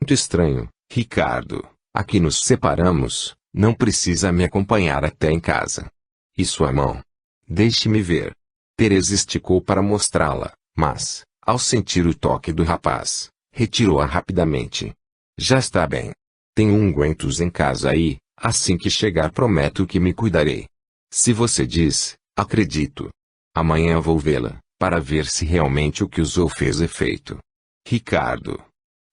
Muito estranho, Ricardo. Aqui nos separamos, não precisa me acompanhar até em casa. E sua mão? Deixe-me ver. Teresa esticou para mostrá-la, mas, ao sentir o toque do rapaz, retirou-a rapidamente. Já está bem. Tenho ungüentos em casa e, assim que chegar prometo que me cuidarei. Se você diz, acredito. Amanhã vou vê-la, para ver se realmente o que usou fez efeito. Ricardo.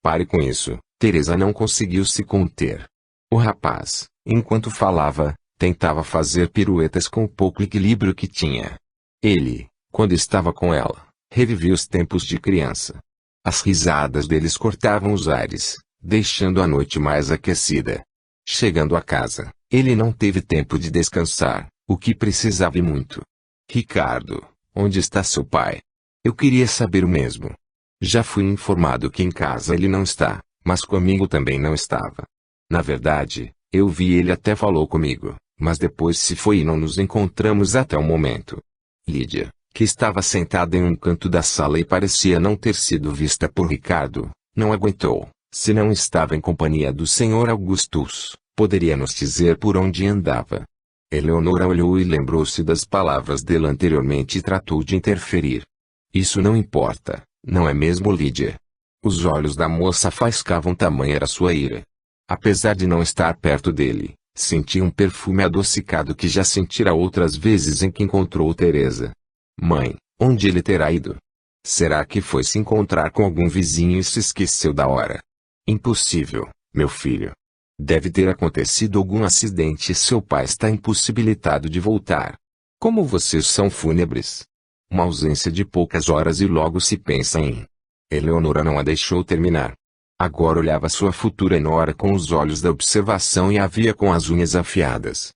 Pare com isso. Teresa não conseguiu se conter. O rapaz, enquanto falava, tentava fazer piruetas com o pouco equilíbrio que tinha. Ele, quando estava com ela, revivia os tempos de criança. As risadas deles cortavam os ares, deixando a noite mais aquecida. Chegando a casa, ele não teve tempo de descansar, o que precisava e muito. Ricardo, onde está seu pai? Eu queria saber o mesmo. Já fui informado que em casa ele não está, mas comigo também não estava. Na verdade, eu vi ele até falou comigo, mas depois se foi e não nos encontramos até o momento. Lídia, que estava sentada em um canto da sala e parecia não ter sido vista por Ricardo, não aguentou. Se não estava em companhia do Sr. Augustus, poderia nos dizer por onde andava. Eleonora olhou e lembrou-se das palavras dele anteriormente e tratou de interferir. Isso não importa, não é mesmo, Lídia? Os olhos da moça faiscavam, tamanha era sua ira. Apesar de não estar perto dele, sentia um perfume adocicado que já sentira outras vezes em que encontrou Teresa. Mãe, onde ele terá ido? Será que foi se encontrar com algum vizinho e se esqueceu da hora? Impossível, meu filho. Deve ter acontecido algum acidente e seu pai está impossibilitado de voltar. Como vocês são fúnebres. Uma ausência de poucas horas e logo se pensa em... Eleonora não a deixou terminar. Agora olhava sua futura nora com os olhos da observação e a via com as unhas afiadas.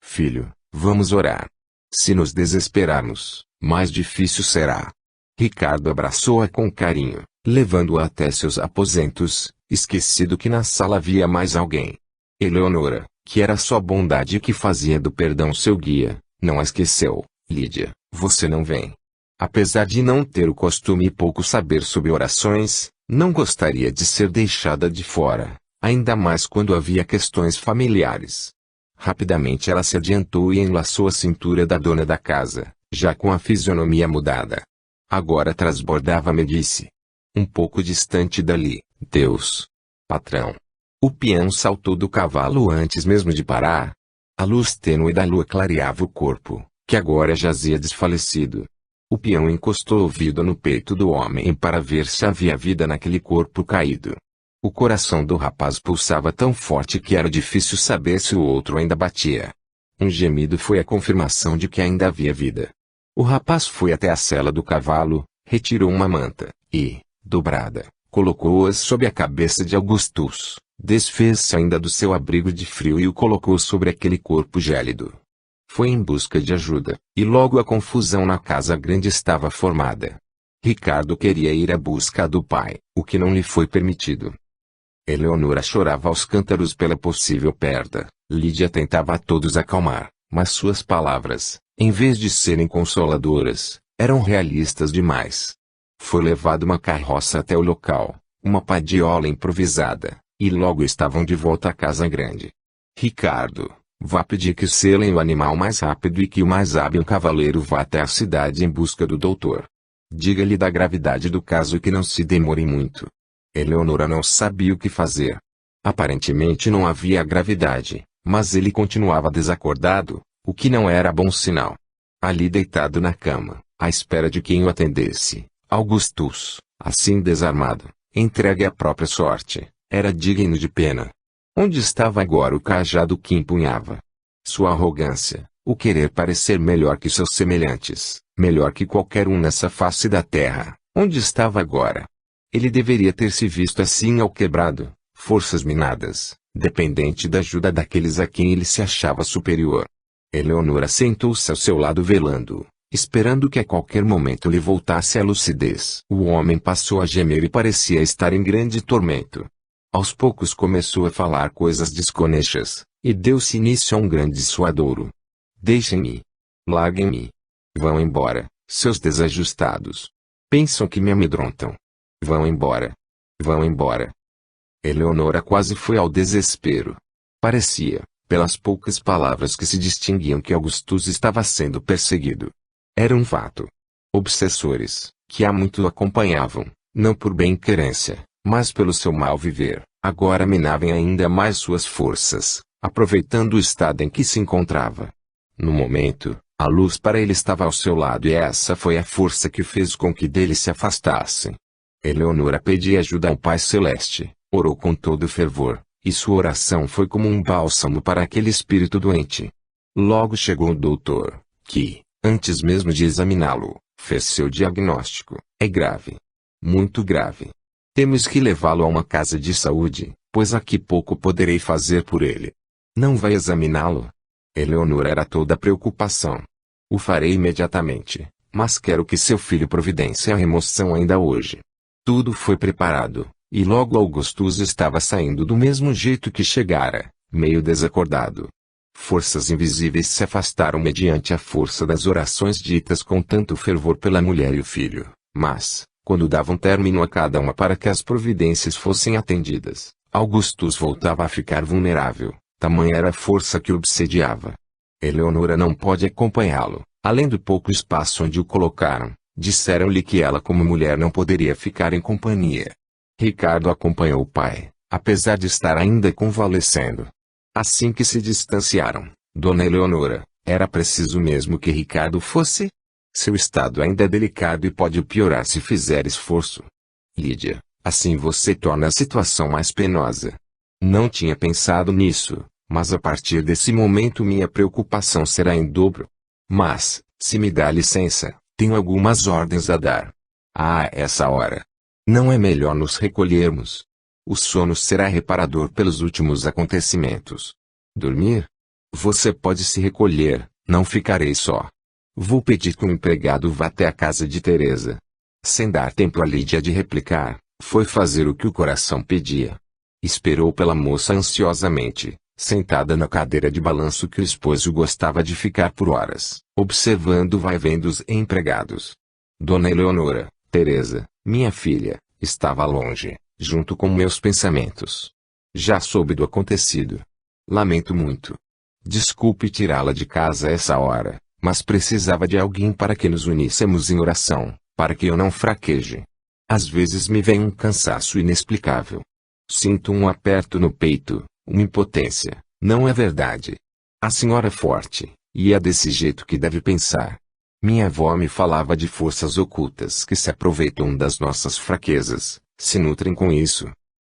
Filho, vamos orar. Se nos desesperarmos, mais difícil será. Ricardo abraçou-a com carinho, levando-a até seus aposentos, esquecido que na sala havia mais alguém. Eleonora, que era só bondade que fazia do perdão seu guia, não a esqueceu. Lídia, você não vem. Apesar de não ter o costume e pouco saber sobre orações, não gostaria de ser deixada de fora, ainda mais quando havia questões familiares. Rapidamente ela se adiantou e enlaçou a cintura da dona da casa, já com a fisionomia mudada. Agora transbordava-me, disse. Um pouco distante dali, Deus. Patrão. O peão saltou do cavalo antes mesmo de parar. A luz tênue da lua clareava o corpo, que agora jazia desfalecido. O peão encostou o ouvido no peito do homem para ver se havia vida naquele corpo caído. O coração do rapaz pulsava tão forte que era difícil saber se o outro ainda batia. Um gemido foi a confirmação de que ainda havia vida. O rapaz foi até a sela do cavalo, retirou uma manta, e, dobrada, colocou-a sob a cabeça de Augustus, desfez-se ainda do seu abrigo de frio e o colocou sobre aquele corpo gélido. Foi em busca de ajuda, e logo a confusão na casa grande estava formada. Ricardo queria ir à busca do pai, o que não lhe foi permitido. Eleonora chorava aos cântaros pela possível perda. Lídia tentava a todos acalmar, mas suas palavras, em vez de serem consoladoras, eram realistas demais. Foi levada uma carroça até o local, uma padiola improvisada, e logo estavam de volta à casa grande. Ricardo, vá pedir que selem o animal mais rápido e que o mais hábil cavaleiro vá até a cidade em busca do doutor. Diga-lhe da gravidade do caso e que não se demore muito. Eleonora não sabia o que fazer. Aparentemente não havia gravidade, mas ele continuava desacordado, o que não era bom sinal. Ali deitado na cama, à espera de quem o atendesse, Augustus, assim desarmado, entregue à própria sorte, era digno de pena. Onde estava agora o cajado que empunhava? Sua arrogância, o querer parecer melhor que seus semelhantes, melhor que qualquer um nessa face da terra, onde estava agora? Ele deveria ter se visto assim ao quebrado, forças minadas, dependente da ajuda daqueles a quem ele se achava superior. Eleonora sentou-se ao seu lado velando, esperando que a qualquer momento lhe voltasse a lucidez. O homem passou a gemer e parecia estar em grande tormento. Aos poucos começou a falar coisas desconexas, e deu-se início a um grande suadouro. Deixem-me. Larguem-me. Vão embora, seus desajustados. Pensam que me amedrontam. Vão embora. Vão embora. Eleonora quase foi ao desespero. Parecia, pelas poucas palavras que se distinguiam, que Augustus estava sendo perseguido. Era um fato. Obsessores, que há muito o acompanhavam, não por bem-querência, mas pelo seu mal viver, agora minavam ainda mais suas forças, aproveitando o estado em que se encontrava. No momento, a luz para ele estava ao seu lado, e essa foi a força que fez com que dele se afastassem. Eleonora pedia ajuda ao Pai Celeste, orou com todo fervor, e sua oração foi como um bálsamo para aquele espírito doente. Logo chegou o doutor, que, antes mesmo de examiná-lo, fez seu diagnóstico. É grave. Muito grave. Temos que levá-lo a uma casa de saúde, pois aqui pouco poderei fazer por ele. Não vai examiná-lo? Eleonora era toda preocupação. O farei imediatamente, mas quero que seu filho providencie a remoção ainda hoje. Tudo foi preparado, e logo Augustus estava saindo do mesmo jeito que chegara, meio desacordado. Forças invisíveis se afastaram mediante a força das orações ditas com tanto fervor pela mulher e o filho, mas, quando davam término a cada uma para que as providências fossem atendidas, Augustus voltava a ficar vulnerável, tamanha era a força que o obsediava. Eleonora não pode acompanhá-lo, além do pouco espaço onde o colocaram, disseram-lhe que ela como mulher não poderia ficar em companhia. Ricardo acompanhou o pai, apesar de estar ainda convalescendo. Assim que se distanciaram, Dona Eleonora, era preciso mesmo que Ricardo fosse? Seu estado ainda é delicado e pode piorar se fizer esforço. Lídia, assim você torna a situação mais penosa. Não tinha pensado nisso, mas a partir desse momento minha preocupação será em dobro. Mas, se me dá licença, tenho algumas ordens a dar. Essa hora. Não é melhor nos recolhermos? O sono será reparador pelos últimos acontecimentos. Dormir? Você pode se recolher, não ficarei só. Vou pedir que um empregado vá até a casa de Teresa. Sem dar tempo a Lídia de replicar, foi fazer o que o coração pedia. Esperou pela moça ansiosamente, sentada na cadeira de balanço que o esposo gostava de ficar por horas, observando o vai-vem dos empregados. Dona Eleonora, Teresa, minha filha, estava longe, junto com meus pensamentos. Já soube do acontecido. Lamento muito. Desculpe tirá-la de casa a essa hora, mas precisava de alguém para que nos uníssemos em oração, para que eu não fraqueje. Às vezes me vem um cansaço inexplicável. Sinto um aperto no peito, uma impotência, não é verdade? A senhora é forte, e é desse jeito que deve pensar. Minha avó me falava de forças ocultas que se aproveitam das nossas fraquezas, se nutrem com isso.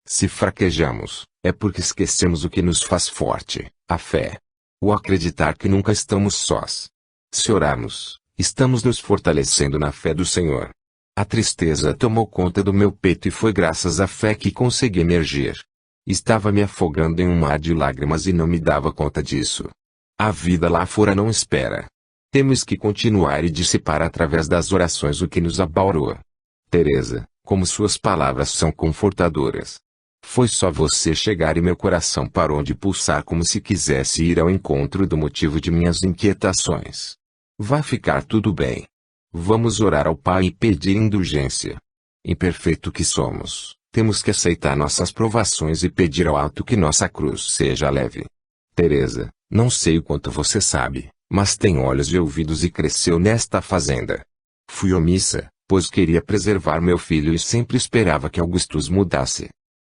Se fraquejamos, é porque esquecemos o que nos faz forte, a fé. O acreditar que nunca estamos sós. Se orarmos, estamos nos fortalecendo na fé do Senhor. A tristeza tomou conta do meu peito e foi graças à fé que consegui emergir. Estava me afogando em um mar de lágrimas e não me dava conta disso. A vida lá fora não espera. Temos que continuar e dissipar através das orações o que nos abalou. Teresa, como suas palavras são confortadoras. Foi só você chegar e meu coração parou de pulsar como se quisesse ir ao encontro do motivo de minhas inquietações. Vai ficar tudo bem. Vamos orar ao Pai e pedir indulgência. Imperfeito que somos, temos que aceitar nossas provações e pedir ao alto que nossa cruz seja leve. Teresa, não sei o quanto você sabe, mas tem olhos e ouvidos e cresceu nesta fazenda. Fui omissa, pois queria preservar meu filho e sempre esperava que Augustus mudasse.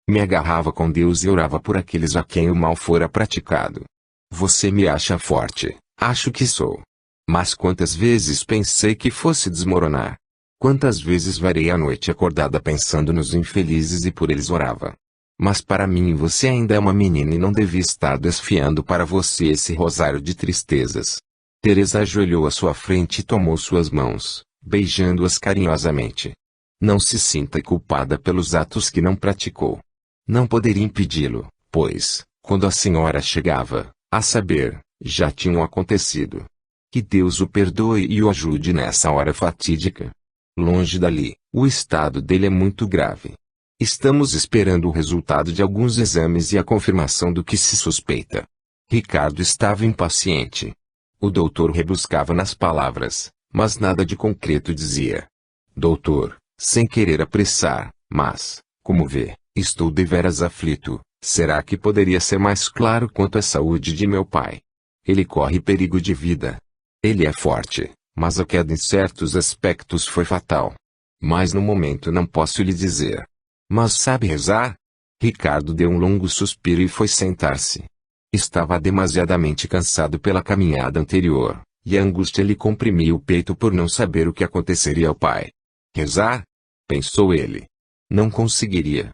Me agarrava com Deus e orava por aqueles a quem o mal fora praticado. Você me acha forte, acho que sou. Mas quantas vezes pensei que fosse desmoronar? Quantas vezes varei a noite acordada pensando nos infelizes e por eles orava? Mas para mim você ainda é uma menina e não devia estar desfiando para você esse rosário de tristezas. Teresa ajoelhou à sua frente e tomou suas mãos, beijando-as carinhosamente. Não se sinta culpada pelos atos que não praticou. Não poderia impedi-lo, pois, quando a senhora chegava, a saber, já tinham acontecido. Que Deus o perdoe e o ajude nessa hora fatídica. Longe dali, o estado dele é muito grave. Estamos esperando o resultado de alguns exames e a confirmação do que se suspeita. Ricardo estava impaciente. O doutor rebuscava nas palavras, mas nada de concreto dizia. Doutor, sem querer apressar, mas, como vê, Estou deveras aflito. Será que poderia ser mais claro quanto à saúde de meu pai? Ele corre perigo de vida. Ele é forte, mas a queda em certos aspectos foi fatal. Mas no momento não posso lhe dizer. Mas sabe rezar? Ricardo deu um longo suspiro e foi sentar-se. Estava demasiadamente cansado pela caminhada anterior, e a angústia lhe comprimia o peito por não saber o que aconteceria ao pai. Rezar? Pensou ele. Não conseguiria.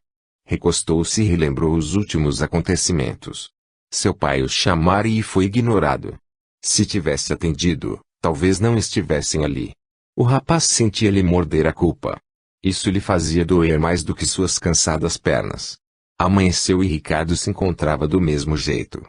Recostou-se e relembrou os últimos acontecimentos. Seu pai o chamara e foi ignorado. Se tivesse atendido, talvez não estivessem ali. O rapaz sentia-lhe morder a culpa. Isso lhe fazia doer mais do que suas cansadas pernas. Amanheceu e Ricardo se encontrava do mesmo jeito.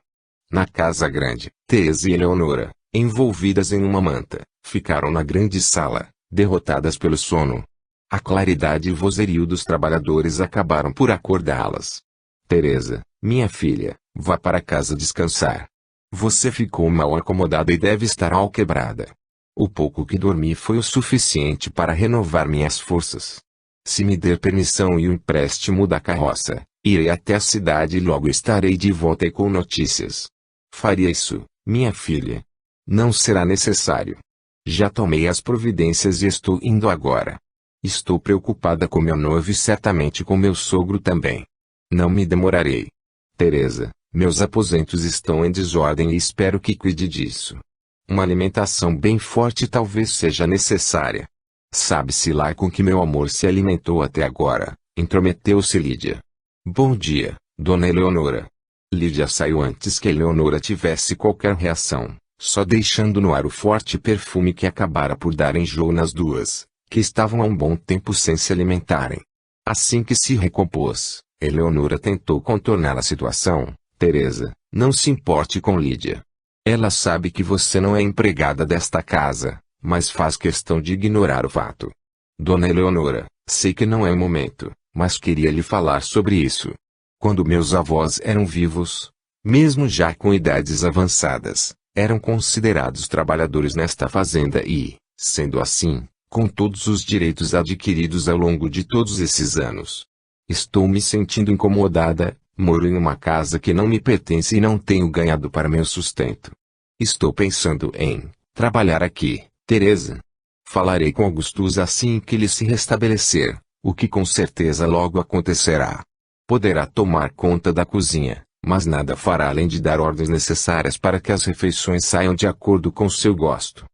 Na casa grande, Teresa e Eleonora, envolvidas em uma manta, ficaram na grande sala, derrotadas pelo sono. A claridade e o vozerio dos trabalhadores acabaram por acordá-las. Teresa, minha filha, vá para casa descansar. Você ficou mal acomodada e deve estar alquebrada. O pouco que dormi foi o suficiente para renovar minhas forças. Se me der permissão e o empréstimo da carroça, irei até a cidade e logo estarei de volta e com notícias. Faria isso, minha filha? Não será necessário. Já tomei as providências e estou indo agora. Estou preocupada com meu noivo e certamente com meu sogro também. Não me demorarei. Teresa, meus aposentos estão em desordem e espero que cuide disso. Uma alimentação bem forte talvez seja necessária. Sabe-se lá com que meu amor se alimentou até agora, intrometeu-se Lídia. Bom dia, dona Eleonora. Lídia saiu antes que Eleonora tivesse qualquer reação, só deixando no ar o forte perfume que acabara por dar enjoo nas duas, que estavam há um bom tempo sem se alimentarem. Assim que se recompôs, Eleonora tentou contornar a situação. Teresa, não se importe com Lídia. Ela sabe que você não é empregada desta casa, mas faz questão de ignorar o fato. Dona Eleonora, sei que não é o momento, mas queria lhe falar sobre isso. Quando meus avós eram vivos, mesmo já com idades avançadas, eram considerados trabalhadores nesta fazenda e, sendo assim, com todos os direitos adquiridos ao longo de todos esses anos. Estou me sentindo incomodada, moro em uma casa que não me pertence e não tenho ganhado para meu sustento. Estou pensando em trabalhar aqui, Teresa. Falarei com Augustus assim que ele se restabelecer, o que com certeza logo acontecerá. Poderá tomar conta da cozinha, mas nada fará além de dar ordens necessárias para que as refeições saiam de acordo com seu gosto.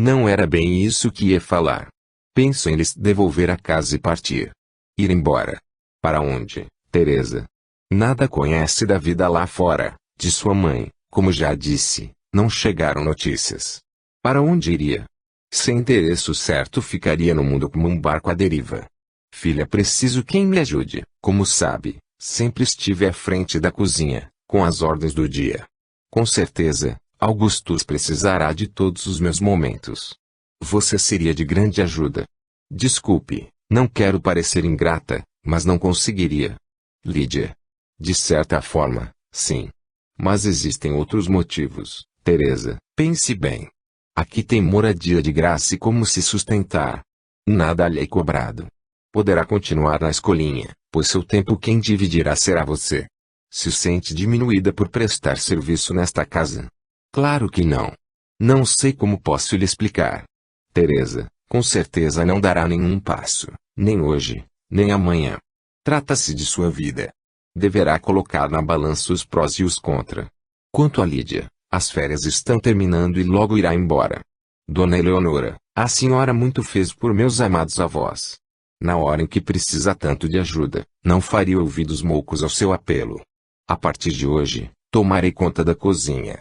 Não era bem isso que ia falar. Penso em lhes devolver a casa e partir. Ir embora. Para onde, Teresa? Nada conhece da vida lá fora, de sua mãe, como já disse, não chegaram notícias. Para onde iria? Sem endereço certo ficaria no mundo como um barco à deriva. Filha, preciso quem me ajude. Como sabe, sempre estive à frente da cozinha, com as ordens do dia. Com certeza, Augustus precisará de todos os meus momentos. Você seria de grande ajuda. Desculpe, não quero parecer ingrata, mas não conseguiria. Lídia. De certa forma, sim. Mas existem outros motivos, Teresa, pense bem. Aqui tem moradia de graça e como se sustentar. Nada lhe é cobrado. Poderá continuar na escolinha, pois seu tempo quem dividirá será você. Se sente diminuída por prestar serviço nesta casa? Claro que não. Não sei como posso lhe explicar. Teresa, com certeza não dará nenhum passo, nem hoje, nem amanhã. Trata-se de sua vida. Deverá colocar na balança os prós e os contra. Quanto a Lídia, as férias estão terminando e logo irá embora. Dona Eleonora, a senhora muito fez por meus amados avós. Na hora em que precisa tanto de ajuda, não faria ouvidos moucos ao seu apelo. A partir de hoje, tomarei conta da cozinha.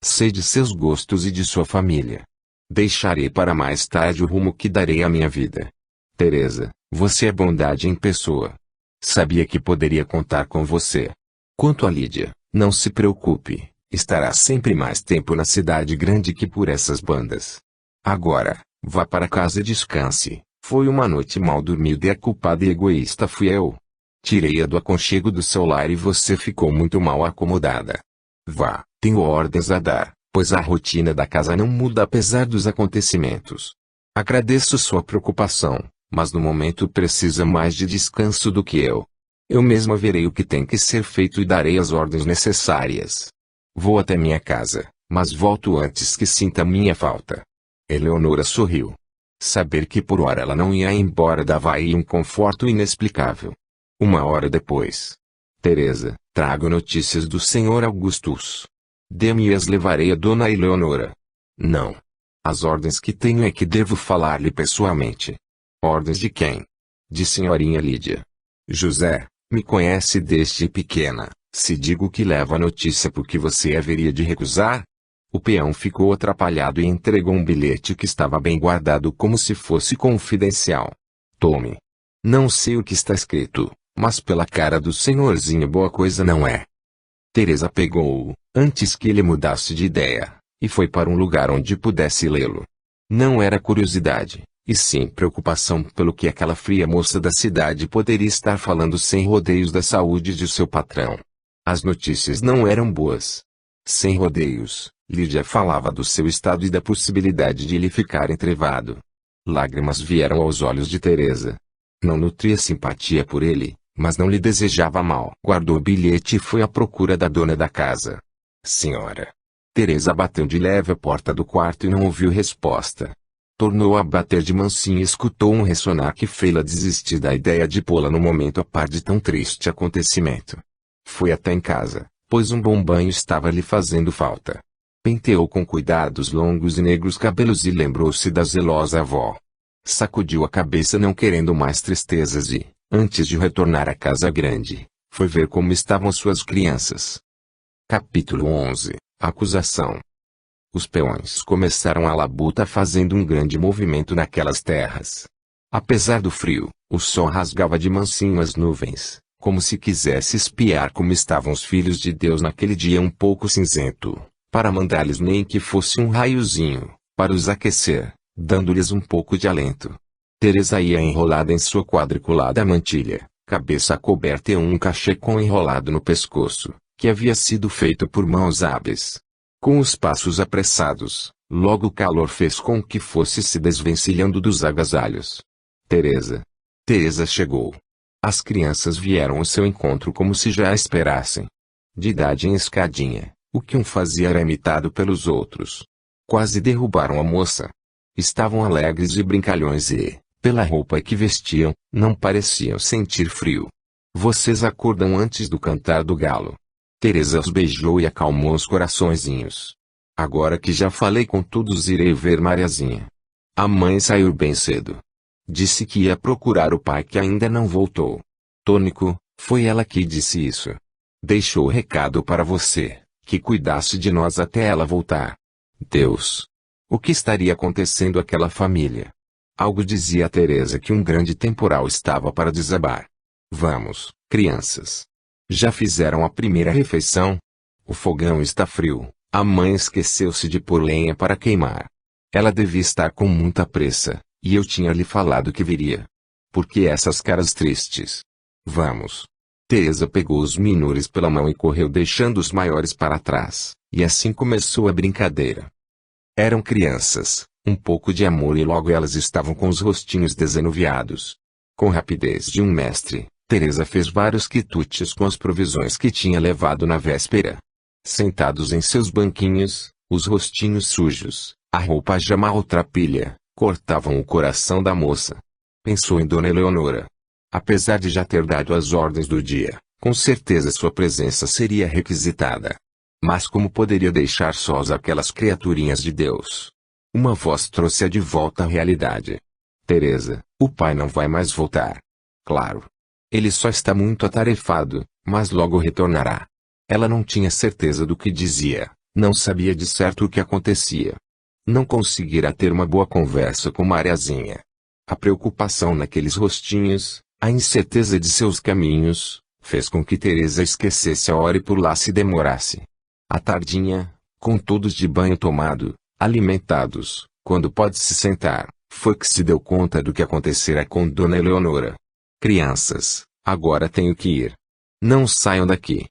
Sei de seus gostos e de sua família. Deixarei para mais tarde o rumo que darei à minha vida. Teresa, você é bondade em pessoa. Sabia que poderia contar com você. Quanto a Lídia, não se preocupe, estará sempre mais tempo na cidade grande que por essas bandas. Agora, vá para casa e descanse. Foi uma noite mal dormida e a culpada e egoísta fui eu. Tirei-a do aconchego do seu lar e você ficou muito mal acomodada. Vá, tenho ordens a dar, pois a rotina da casa não muda apesar dos acontecimentos. Agradeço sua preocupação, mas no momento precisa mais de descanso do que eu. Eu mesma verei o que tem que ser feito e darei as ordens necessárias. Vou até minha casa, mas volto antes que sinta minha falta. Eleonora sorriu. Saber que por hora ela não ia embora dava-lhe um conforto inexplicável. 1 hora depois. Teresa, trago notícias do Sr. Augustus. Dê-me e as levarei a Dona Eleonora. Não. As ordens que tenho é que devo falar-lhe pessoalmente. Ordens de quem? De senhorinha Lídia. José, me conhece desde pequena. Se digo que levo a notícia porque você haveria de recusar? O peão ficou atrapalhado e entregou um bilhete que estava bem guardado como se fosse confidencial. Tome. Não sei o que está escrito, mas pela cara do senhorzinho boa coisa não é. Teresa pegou-o, antes que ele mudasse de ideia, e foi para um lugar onde pudesse lê-lo. Não era curiosidade, e sim preocupação pelo que aquela fria moça da cidade poderia estar falando sem rodeios da saúde de seu patrão. As notícias não eram boas. Sem rodeios, Lídia falava do seu estado e da possibilidade de ele ficar entrevado. Lágrimas vieram aos olhos de Teresa. Não nutria simpatia por ele, mas não lhe desejava mal. Guardou o bilhete e foi à procura da dona da casa. Senhora. Teresa bateu de leve à porta do quarto e não ouviu resposta. Tornou a bater de mansinho e escutou um ressonar que fê-la desistir da ideia de pô-la no momento a par de tão triste acontecimento. Foi até em casa, pois um bom banho estava lhe fazendo falta. Penteou com cuidado os longos e negros cabelos e lembrou-se da zelosa avó. Sacudiu a cabeça não querendo mais tristezas e, antes de retornar à casa grande, foi ver como estavam suas crianças. Capítulo 11. Acusação. Os peões começaram a labuta fazendo um grande movimento naquelas terras. Apesar do frio, o sol rasgava de mansinho as nuvens, como se quisesse espiar como estavam os filhos de Deus naquele dia um pouco cinzento, para mandar-lhes nem que fosse um raiozinho, para os aquecer, dando-lhes um pouco de alento. Teresa ia enrolada em sua quadriculada mantilha, cabeça coberta e um cachecol enrolado no pescoço, que havia sido feito por mãos hábeis. Com os passos apressados, logo o calor fez com que fosse se desvencilhando dos agasalhos. Teresa chegou. As crianças vieram ao seu encontro como se já a esperassem. De idade em escadinha, o que um fazia era imitado pelos outros. Quase derrubaram a moça. Estavam alegres e brincalhões e, pela roupa que vestiam, não pareciam sentir frio. Vocês acordam antes do cantar do galo. Teresa os beijou e acalmou os coraçõezinhos. Agora que já falei com todos irei ver Mariazinha. A mãe saiu bem cedo. Disse que ia procurar o pai que ainda não voltou. Tônico, foi ela que disse isso. Deixou o recado para você, que cuidasse de nós até ela voltar. Deus! O que estaria acontecendo àquela família? Algo dizia a Teresa que um grande temporal estava para desabar. Vamos, crianças. Já fizeram a primeira refeição? O fogão está frio. A mãe esqueceu-se de pôr lenha para queimar. Ela devia estar com muita pressa, e eu tinha lhe falado que viria. Por que essas caras tristes? Vamos. Teresa pegou os menores pela mão e correu deixando os maiores para trás, e assim começou a brincadeira. Eram crianças, um pouco de amor e logo elas estavam com os rostinhos desanuviados. Com rapidez de um mestre, Teresa fez vários quitutes com as provisões que tinha levado na véspera. Sentados em seus banquinhos, os rostinhos sujos, a roupa já maltrapilha, cortavam o coração da moça. Pensou em Dona Eleonora. Apesar de já ter dado as ordens do dia, com certeza sua presença seria requisitada. Mas como poderia deixar sós aquelas criaturinhas de Deus? Uma voz trouxe-a de volta à realidade. Teresa, o pai não vai mais voltar. Claro. Ele só está muito atarefado, mas logo retornará. Ela não tinha certeza do que dizia, não sabia de certo o que acontecia. Não conseguira ter uma boa conversa com Mariazinha. A preocupação naqueles rostinhos, a incerteza de seus caminhos, fez com que Teresa esquecesse a hora e por lá se demorasse. À tardinha, com todos de banho tomado, alimentados, quando pode se sentar, foi que se deu conta do que acontecera com Dona Eleonora. Crianças, agora tenho que ir. Não saiam daqui.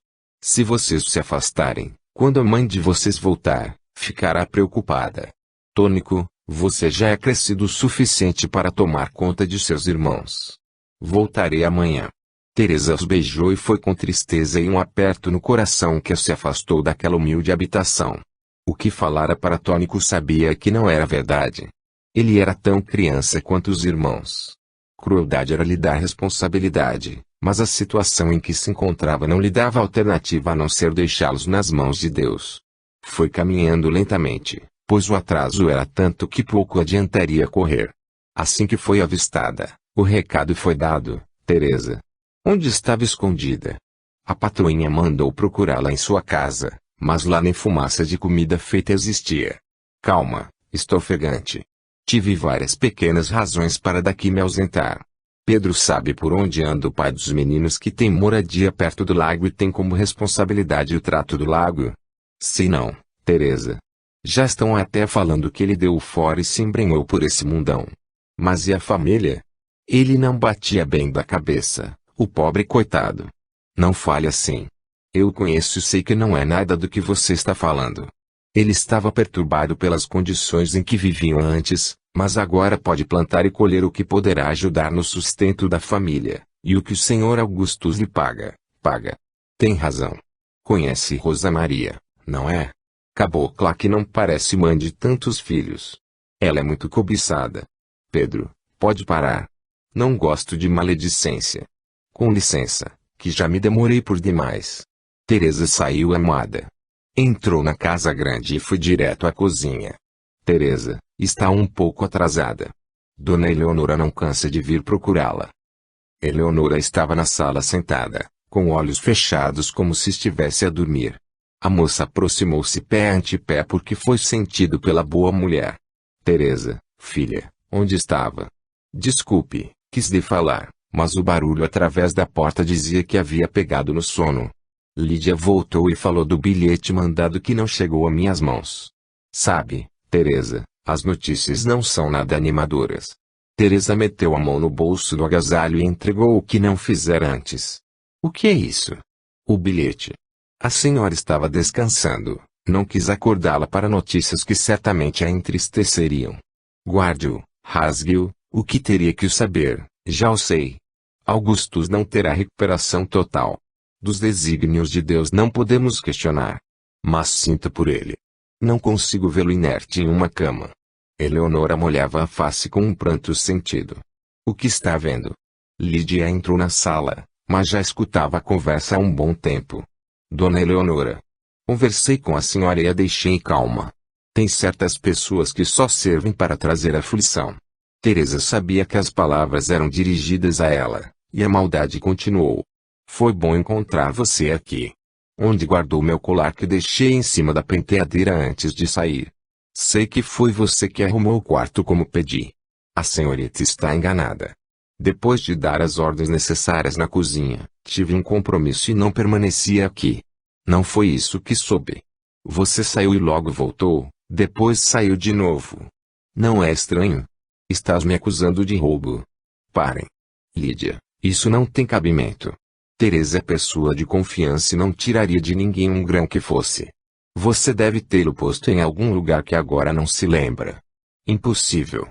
Se vocês se afastarem, quando a mãe de vocês voltar, ficará preocupada. Tônico, você já é crescido o suficiente para tomar conta de seus irmãos. Voltarei amanhã. Teresa os beijou e foi com tristeza e um aperto no coração que se afastou daquela humilde habitação. O que falara para Tônico sabia que não era verdade. Ele era tão criança quanto os irmãos. Crueldade era lhe dar responsabilidade, mas a situação em que se encontrava não lhe dava alternativa a não ser deixá-los nas mãos de Deus. Foi caminhando lentamente, pois o atraso era tanto que pouco adiantaria correr. Assim que foi avistada, o recado foi dado: Teresa. Onde estava escondida? A patroinha mandou procurá-la em sua casa, mas lá nem fumaça de comida feita existia. Calma, estou ofegante. Tive várias pequenas razões para daqui me ausentar. Pedro sabe por onde anda o pai dos meninos que tem moradia perto do lago e tem como responsabilidade o trato do lago? Se não, Teresa. Já estão até falando que ele deu fora e se embrenhou por esse mundão. Mas e a família? Ele não batia bem da cabeça, o pobre coitado. Não fale assim. Eu o conheço e sei que não é nada do que você está falando. Ele estava perturbado pelas condições em que viviam antes, mas agora pode plantar e colher o que poderá ajudar no sustento da família, e o que o Senhor Augustus lhe paga. Tem razão. Conhece Rosa Maria, não é? Cabocla que não parece mãe de tantos filhos. Ela é muito cobiçada. Pedro, pode parar. Não gosto de maledicência. Com licença, que já me demorei por demais. Teresa saiu amada. Entrou na casa grande e foi direto à cozinha. Teresa, está um pouco atrasada. Dona Eleonora não cansa de vir procurá-la. Eleonora estava na sala sentada, com olhos fechados como se estivesse a dormir. A moça aproximou-se pé ante pé porque foi sentido pela boa mulher. Teresa, filha, onde estava? Desculpe, quis lhe falar, mas o barulho através da porta dizia que havia pegado no sono. Lídia voltou e falou do bilhete mandado que não chegou a minhas mãos. Sabe, Teresa, as notícias não são nada animadoras. Teresa meteu a mão no bolso do agasalho e entregou o que não fizera antes. O que é isso? O bilhete. A senhora estava descansando, não quis acordá-la para notícias que certamente a entristeceriam. Guarde-o, rasgue-o, o que teria que o saber, já o sei. Augustus não terá recuperação total. Dos desígnios de Deus não podemos questionar. Mas sinto por ele. Não consigo vê-lo inerte em uma cama. Eleonora molhava a face com um pranto sentido. O que está vendo? Lídia entrou na sala, mas já escutava a conversa há um bom tempo. Dona Eleonora. Conversei com a senhora e a deixei calma. Tem certas pessoas que só servem para trazer aflição. Teresa sabia que as palavras eram dirigidas a ela, e a maldade continuou. Foi bom encontrar você aqui. Onde guardou meu colar que deixei em cima da penteadeira antes de sair? Sei que foi você que arrumou o quarto como pedi. A senhorita está enganada. Depois de dar as ordens necessárias na cozinha, tive um compromisso e não permaneci aqui. Não foi isso que soube. Você saiu e logo voltou, depois saiu de novo. Não é estranho? Estás me acusando de roubo. Parem. Lídia, isso não tem cabimento. Teresa é pessoa de confiança e não tiraria de ninguém um grão que fosse. Você deve tê-lo posto em algum lugar que agora não se lembra. Impossível.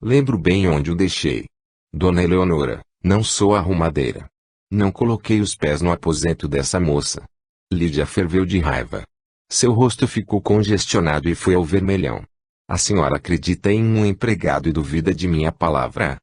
Lembro bem onde o deixei. Dona Eleonora, não sou arrumadeira. Não coloquei os pés no aposento dessa moça. Lídia ferveu de raiva. Seu rosto ficou congestionado e foi ao vermelhão. A senhora acredita em um empregado e duvida de minha palavra?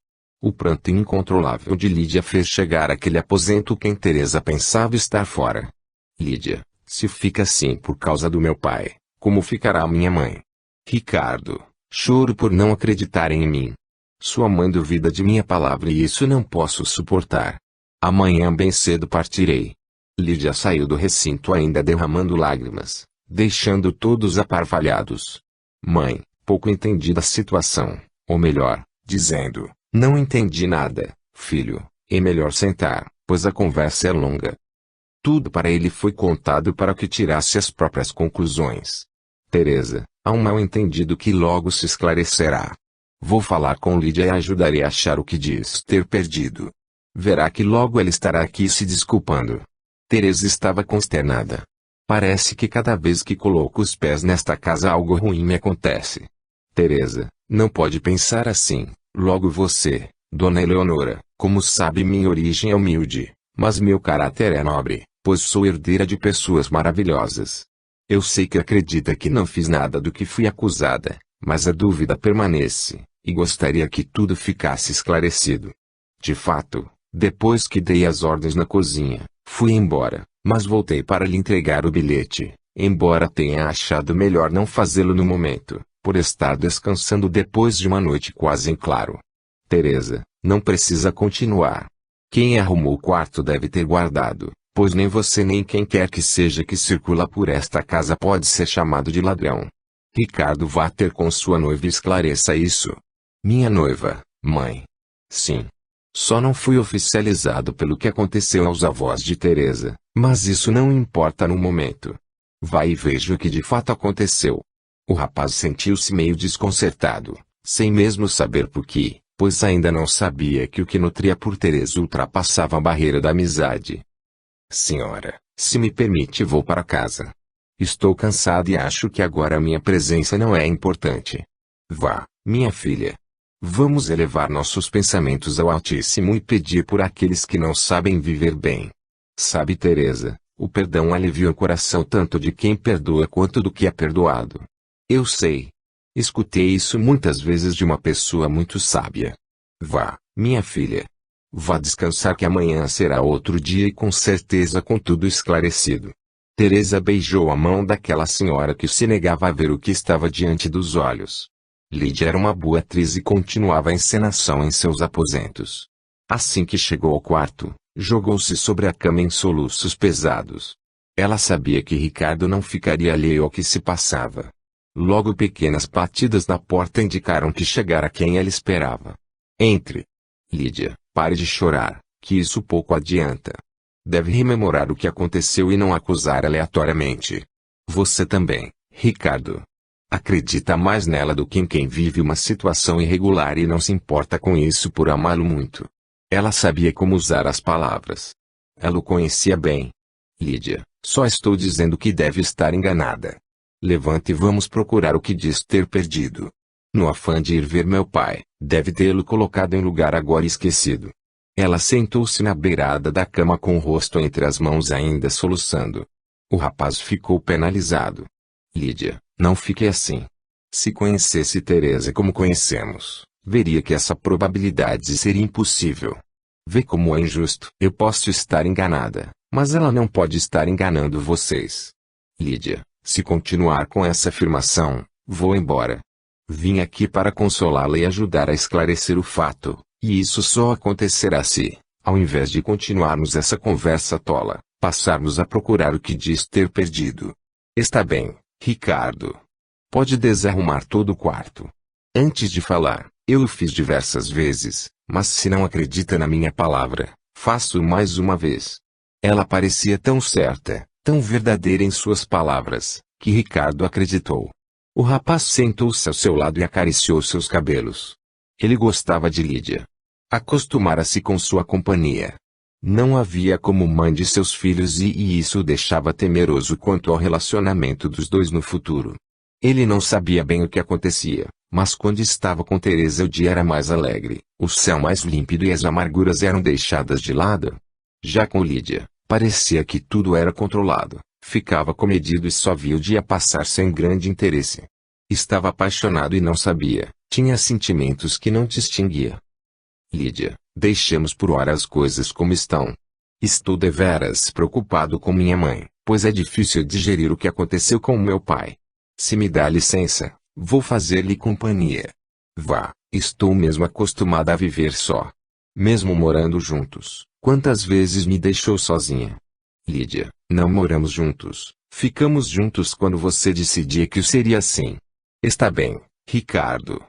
O pranto incontrolável de Lídia fez chegar àquele aposento quem Teresa pensava estar fora. Lídia, se fica assim por causa do meu pai, como ficará minha mãe? Ricardo, choro por não acreditarem em mim. Sua mãe duvida de minha palavra e isso não posso suportar. Amanhã bem cedo partirei. Lídia saiu do recinto ainda derramando lágrimas, deixando todos aparvalhados. Mãe, pouco entendi da situação, ou melhor, dizendo, não entendi nada, filho, é melhor sentar, pois a conversa é longa. Tudo para ele foi contado para que tirasse as próprias conclusões. Teresa, há um mal-entendido que logo se esclarecerá. Vou falar com Lídia e a ajudarei a achar o que diz ter perdido. Verá que logo ela estará aqui se desculpando. Teresa estava consternada. Parece que cada vez que coloco os pés nesta casa algo ruim me acontece. Teresa, não pode pensar assim. Logo você, Dona Eleonora, como sabe minha origem é humilde, Mas meu caráter é nobre, pois sou herdeira de pessoas maravilhosas. Eu sei que acredita que não fiz nada do que fui acusada, mas a dúvida permanece, e gostaria que tudo ficasse esclarecido. De fato, depois que dei as ordens na cozinha, fui embora, mas voltei para lhe entregar o bilhete, embora tenha achado melhor não fazê-lo no momento, por estar descansando depois de uma noite quase em claro. Teresa, não precisa continuar. Quem arrumou o quarto deve ter guardado, pois nem você nem quem quer que seja que circula por esta casa pode ser chamado de ladrão. Ricardo, vá ter com sua noiva e esclareça isso. Minha noiva, mãe. Sim. Só não fui oficializado pelo que aconteceu aos avós de Teresa, mas isso não importa no momento. Vá e veja o que de fato aconteceu. O rapaz sentiu-se meio desconcertado, sem mesmo saber por quê, pois ainda não sabia que o que nutria por Teresa ultrapassava a barreira da amizade. Senhora, se me permite, vou para casa. Estou cansado e acho que agora minha presença não é importante. Vá, minha filha. Vamos elevar nossos pensamentos ao Altíssimo e pedir por aqueles que não sabem viver bem. Sabe, Teresa, o perdão alivia o coração tanto de quem perdoa quanto do que é perdoado. Eu sei. Escutei isso muitas vezes de uma pessoa muito sábia. Vá, minha filha. Vá descansar que amanhã será outro dia e com certeza com tudo esclarecido. Teresa beijou a mão daquela senhora que se negava a ver o que estava diante dos olhos. Lídia era uma boa atriz e continuava a encenação em seus aposentos. Assim que chegou ao quarto, jogou-se sobre a cama em soluços pesados. Ela sabia que Ricardo não ficaria alheio ao que se passava. Logo pequenas batidas na porta indicaram que chegara quem ela esperava. Entre. Lídia, pare de chorar, que isso pouco adianta. Deve rememorar o que aconteceu e não acusar aleatoriamente. Você também, Ricardo. Acredita mais nela do que em quem vive uma situação irregular e não se importa com isso por amá-lo muito. Ela sabia como usar as palavras. Ela o conhecia bem. Lídia, só estou dizendo que deve estar enganada. Levante e vamos procurar o que diz ter perdido. No afã de ir ver meu pai, deve tê-lo colocado em lugar agora esquecido. Ela sentou-se na beirada da cama com o rosto entre as mãos ainda soluçando. O rapaz ficou penalizado. Lídia, não fique assim. Se conhecesse Teresa como conhecemos, veria que essa probabilidade seria impossível. Vê como é injusto. Eu posso estar enganada, mas ela não pode estar enganando vocês. Lídia, se continuar com essa afirmação, vou embora. Vim aqui para consolá-la e ajudar a esclarecer o fato, e isso só acontecerá se, ao invés de continuarmos essa conversa tola, passarmos a procurar o que diz ter perdido. Está bem, Ricardo. Pode desarrumar todo o quarto. Antes de falar, eu o fiz diversas vezes, mas se não acredita na minha palavra, faço mais uma vez. Ela parecia tão certa, tão verdadeira em suas palavras, que Ricardo acreditou. O rapaz sentou-se ao seu lado e acariciou seus cabelos. Ele gostava de Lídia. Acostumara-se com sua companhia. Não havia como mãe de seus filhos e isso o deixava temeroso quanto ao relacionamento dos dois no futuro. Ele não sabia bem o que acontecia, mas quando estava com Teresa o dia era mais alegre, o céu mais límpido e as amarguras eram deixadas de lado. Já com Lídia, parecia que tudo era controlado, ficava comedido e só via o dia passar sem grande interesse. Estava apaixonado e não sabia, tinha sentimentos que não distinguia. Lídia, deixemos por hora as coisas como estão. Estou deveras preocupado com minha mãe, pois é difícil digerir o que aconteceu com meu pai. Se me dá licença, vou fazer-lhe companhia. Vá, estou mesmo acostumada a viver só. Mesmo morando juntos, quantas vezes me deixou sozinha? Lídia, não moramos juntos, ficamos juntos quando você decidia que seria assim. Está bem, Ricardo.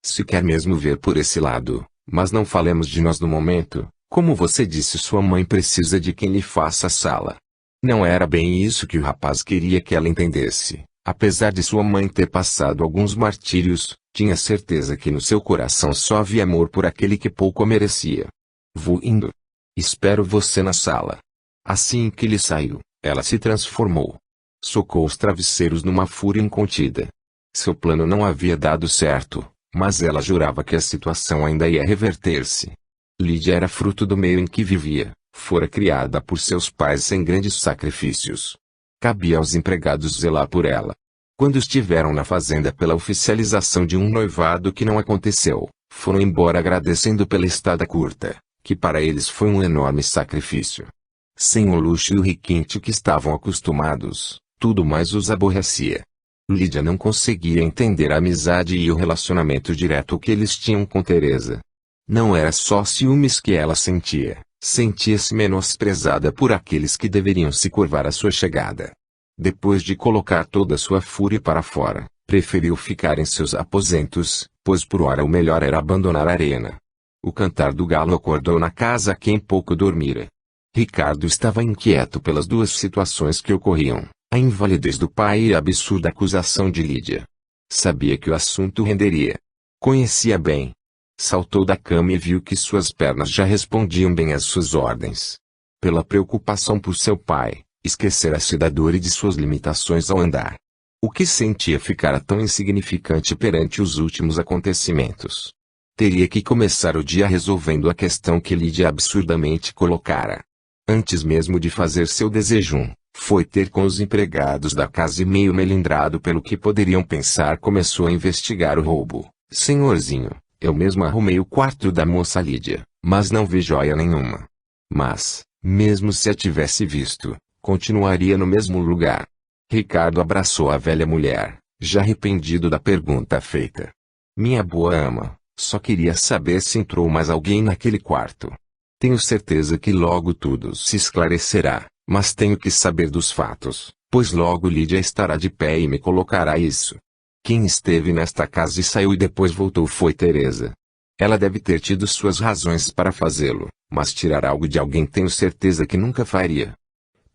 Se quer mesmo ver por esse lado, mas não falemos de nós no momento, como você disse, sua mãe precisa de quem lhe faça a sala. Não era bem isso que o rapaz queria que ela entendesse. Apesar de sua mãe ter passado alguns martírios, tinha certeza que no seu coração só havia amor por aquele que pouco a merecia. Vou indo. Espero você na sala. Assim que ele saiu, ela se transformou. Socou os travesseiros numa fúria incontida. Seu plano não havia dado certo, mas ela jurava que a situação ainda ia reverter-se. Lídia era fruto do meio em que vivia, Fora criada por seus pais sem grandes sacrifícios. Cabia aos empregados zelar por ela. Quando estiveram na fazenda pela oficialização de um noivado que não aconteceu, foram embora agradecendo pela estada curta, que para eles foi um enorme sacrifício. Sem o luxo e o requinte que estavam acostumados, tudo mais os aborrecia. Lídia não conseguia entender a amizade e o relacionamento direto que eles tinham com Teresa. Não era só ciúmes que ela sentia, sentia-se menosprezada por aqueles que deveriam se curvar à sua chegada. Depois de colocar toda a sua fúria para fora, preferiu ficar em seus aposentos, pois por hora o melhor era abandonar a arena. O cantar do galo acordou na casa quem pouco dormira. Ricardo estava inquieto pelas duas situações que ocorriam, a invalidez do pai e a absurda acusação de Lídia. Sabia que o assunto renderia. Conhecia bem. Saltou da cama e viu que suas pernas já respondiam bem às suas ordens. Pela preocupação por seu pai, esquecera-se da dor e de suas limitações ao andar. O que sentia ficara tão insignificante perante os últimos acontecimentos. Teria que começar o dia resolvendo a questão que Lídia absurdamente colocara. Antes mesmo de fazer seu desejum, foi ter com os empregados da casa e meio melindrado pelo que poderiam pensar começou a investigar o roubo. Senhorzinho, eu mesmo arrumei o quarto da moça Lídia, mas não vi joia nenhuma. Mas, mesmo se a tivesse visto, continuaria no mesmo lugar. Ricardo abraçou a velha mulher, já arrependido da pergunta feita. Minha boa ama, só queria saber se entrou mais alguém naquele quarto. Tenho certeza que logo tudo se esclarecerá, mas tenho que saber dos fatos, pois logo Lídia estará de pé e me colocará isso. Quem esteve nesta casa e saiu e depois voltou foi Teresa. Ela deve ter tido suas razões para fazê-lo, mas tirar algo de alguém tenho certeza que nunca faria.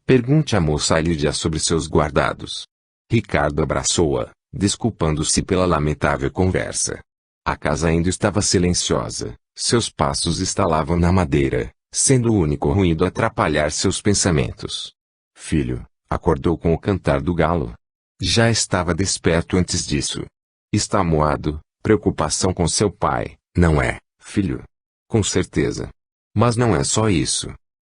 Pergunte à moça Lídia sobre seus guardados. Ricardo abraçou-a, desculpando-se pela lamentável conversa. A casa ainda estava silenciosa, seus passos estalavam na madeira, sendo o único ruído atrapalhar seus pensamentos. Filho, acordou com o cantar do galo. Já estava desperto antes disso. Está amuado, preocupação com seu pai, não é, filho? Com certeza. Mas não é só isso.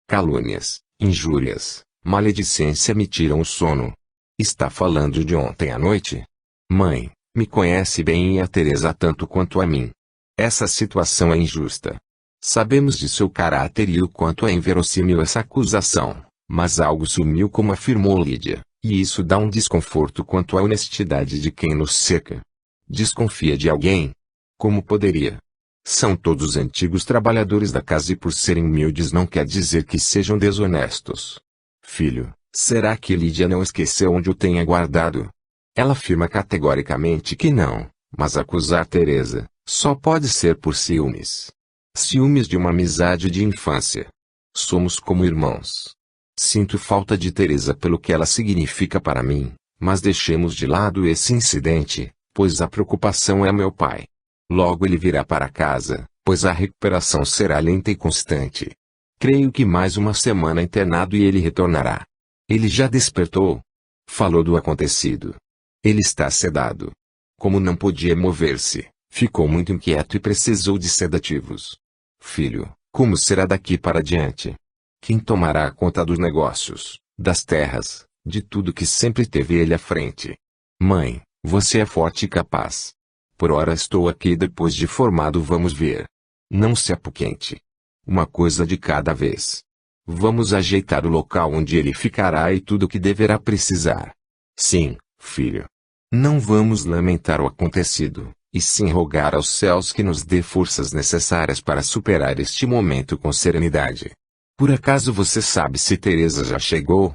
Calúnias, injúrias, maledicência me tiram o sono. Está falando de ontem à noite? Mãe, me conhece bem e a Teresa tanto quanto a mim. Essa situação é injusta. Sabemos de seu caráter e o quanto é inverossímil essa acusação, mas algo sumiu como afirmou Lídia, e isso dá um desconforto quanto à honestidade de quem nos cerca. Desconfia de alguém? Como poderia? São todos antigos trabalhadores da casa e por serem humildes não quer dizer que sejam desonestos. Filho, será que Lídia não esqueceu onde o tenha guardado? Ela afirma categoricamente que não, mas acusar Teresa só pode ser por ciúmes. Ciúmes de uma amizade de infância. Somos como irmãos. Sinto falta de Teresa pelo que ela significa para mim, mas deixemos de lado esse incidente, pois a preocupação é meu pai. Logo ele virá para casa, pois a recuperação será lenta e constante. Creio que mais uma semana internado e ele retornará. Ele já despertou? Falou do acontecido. Ele está sedado. Como não podia mover-se, ficou muito inquieto e precisou de sedativos. Filho, como será daqui para diante? Quem tomará conta dos negócios, das terras, de tudo que sempre teve ele à frente? Mãe, você é forte e capaz. Por ora estou aqui e depois de formado vamos ver. Não se apoquente. Uma coisa de cada vez. Vamos ajeitar o local onde ele ficará e tudo o que deverá precisar. Sim, filho. Não vamos lamentar o acontecido, e sim rogar aos céus que nos dê forças necessárias para superar este momento com serenidade. Por acaso você sabe se Teresa já chegou?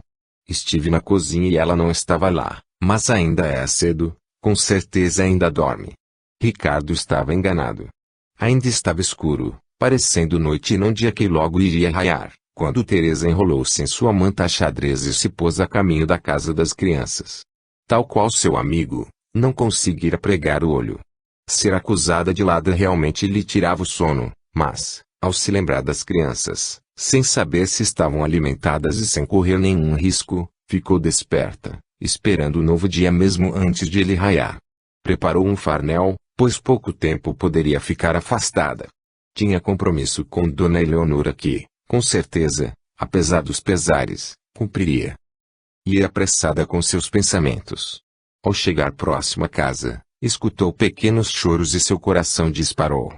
Estive na cozinha e ela não estava lá, mas ainda é cedo, com certeza ainda dorme. Ricardo estava enganado. Ainda estava escuro, parecendo noite e não dia que logo iria raiar, quando Teresa enrolou-se em sua manta xadrez e se pôs a caminho da casa das crianças. Tal qual seu amigo, não conseguira pregar o olho. Ser acusada de ladra realmente lhe tirava o sono, mas, ao se lembrar das crianças, sem saber se estavam alimentadas e sem correr nenhum risco, ficou desperta, esperando o novo dia mesmo antes de ele raiar. Preparou um farnel, pois pouco tempo poderia ficar afastada. Tinha compromisso com Dona Eleonora que, com certeza, Apesar dos pesares, cumpriria. Ia apressada com seus pensamentos. Ao chegar próximo à casa, escutou pequenos choros e seu coração disparou.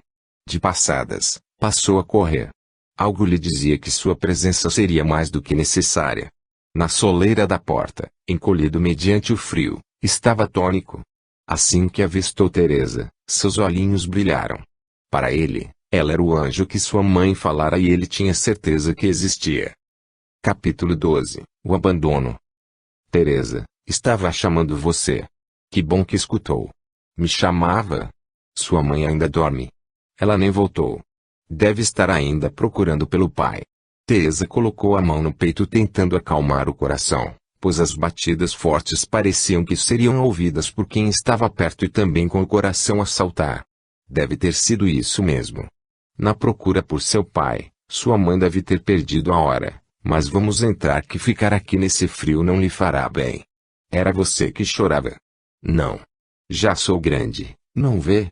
De passadas, passou a correr. Algo lhe dizia que sua presença seria mais do que necessária. Na soleira da porta, encolhido mediante o frio, estava Tônico. Assim que avistou Teresa, seus olhinhos brilharam. Para ele, ela era o anjo que sua mãe falara e ele tinha certeza que existia. Capítulo 12. O abandono. Teresa, estava chamando você. Que bom que escutou. Me chamava? Sua mãe ainda dorme. Ela nem voltou. Deve estar ainda procurando pelo pai. Teresa colocou a mão no peito tentando acalmar o coração, pois as batidas fortes pareciam que seriam ouvidas por quem estava perto e também com o coração a saltar. Deve ter sido isso mesmo. Na procura por seu pai, sua mãe deve ter perdido a hora, mas vamos entrar que ficar aqui nesse frio não lhe fará bem. Era você que chorava. Não. Já sou grande, não vê?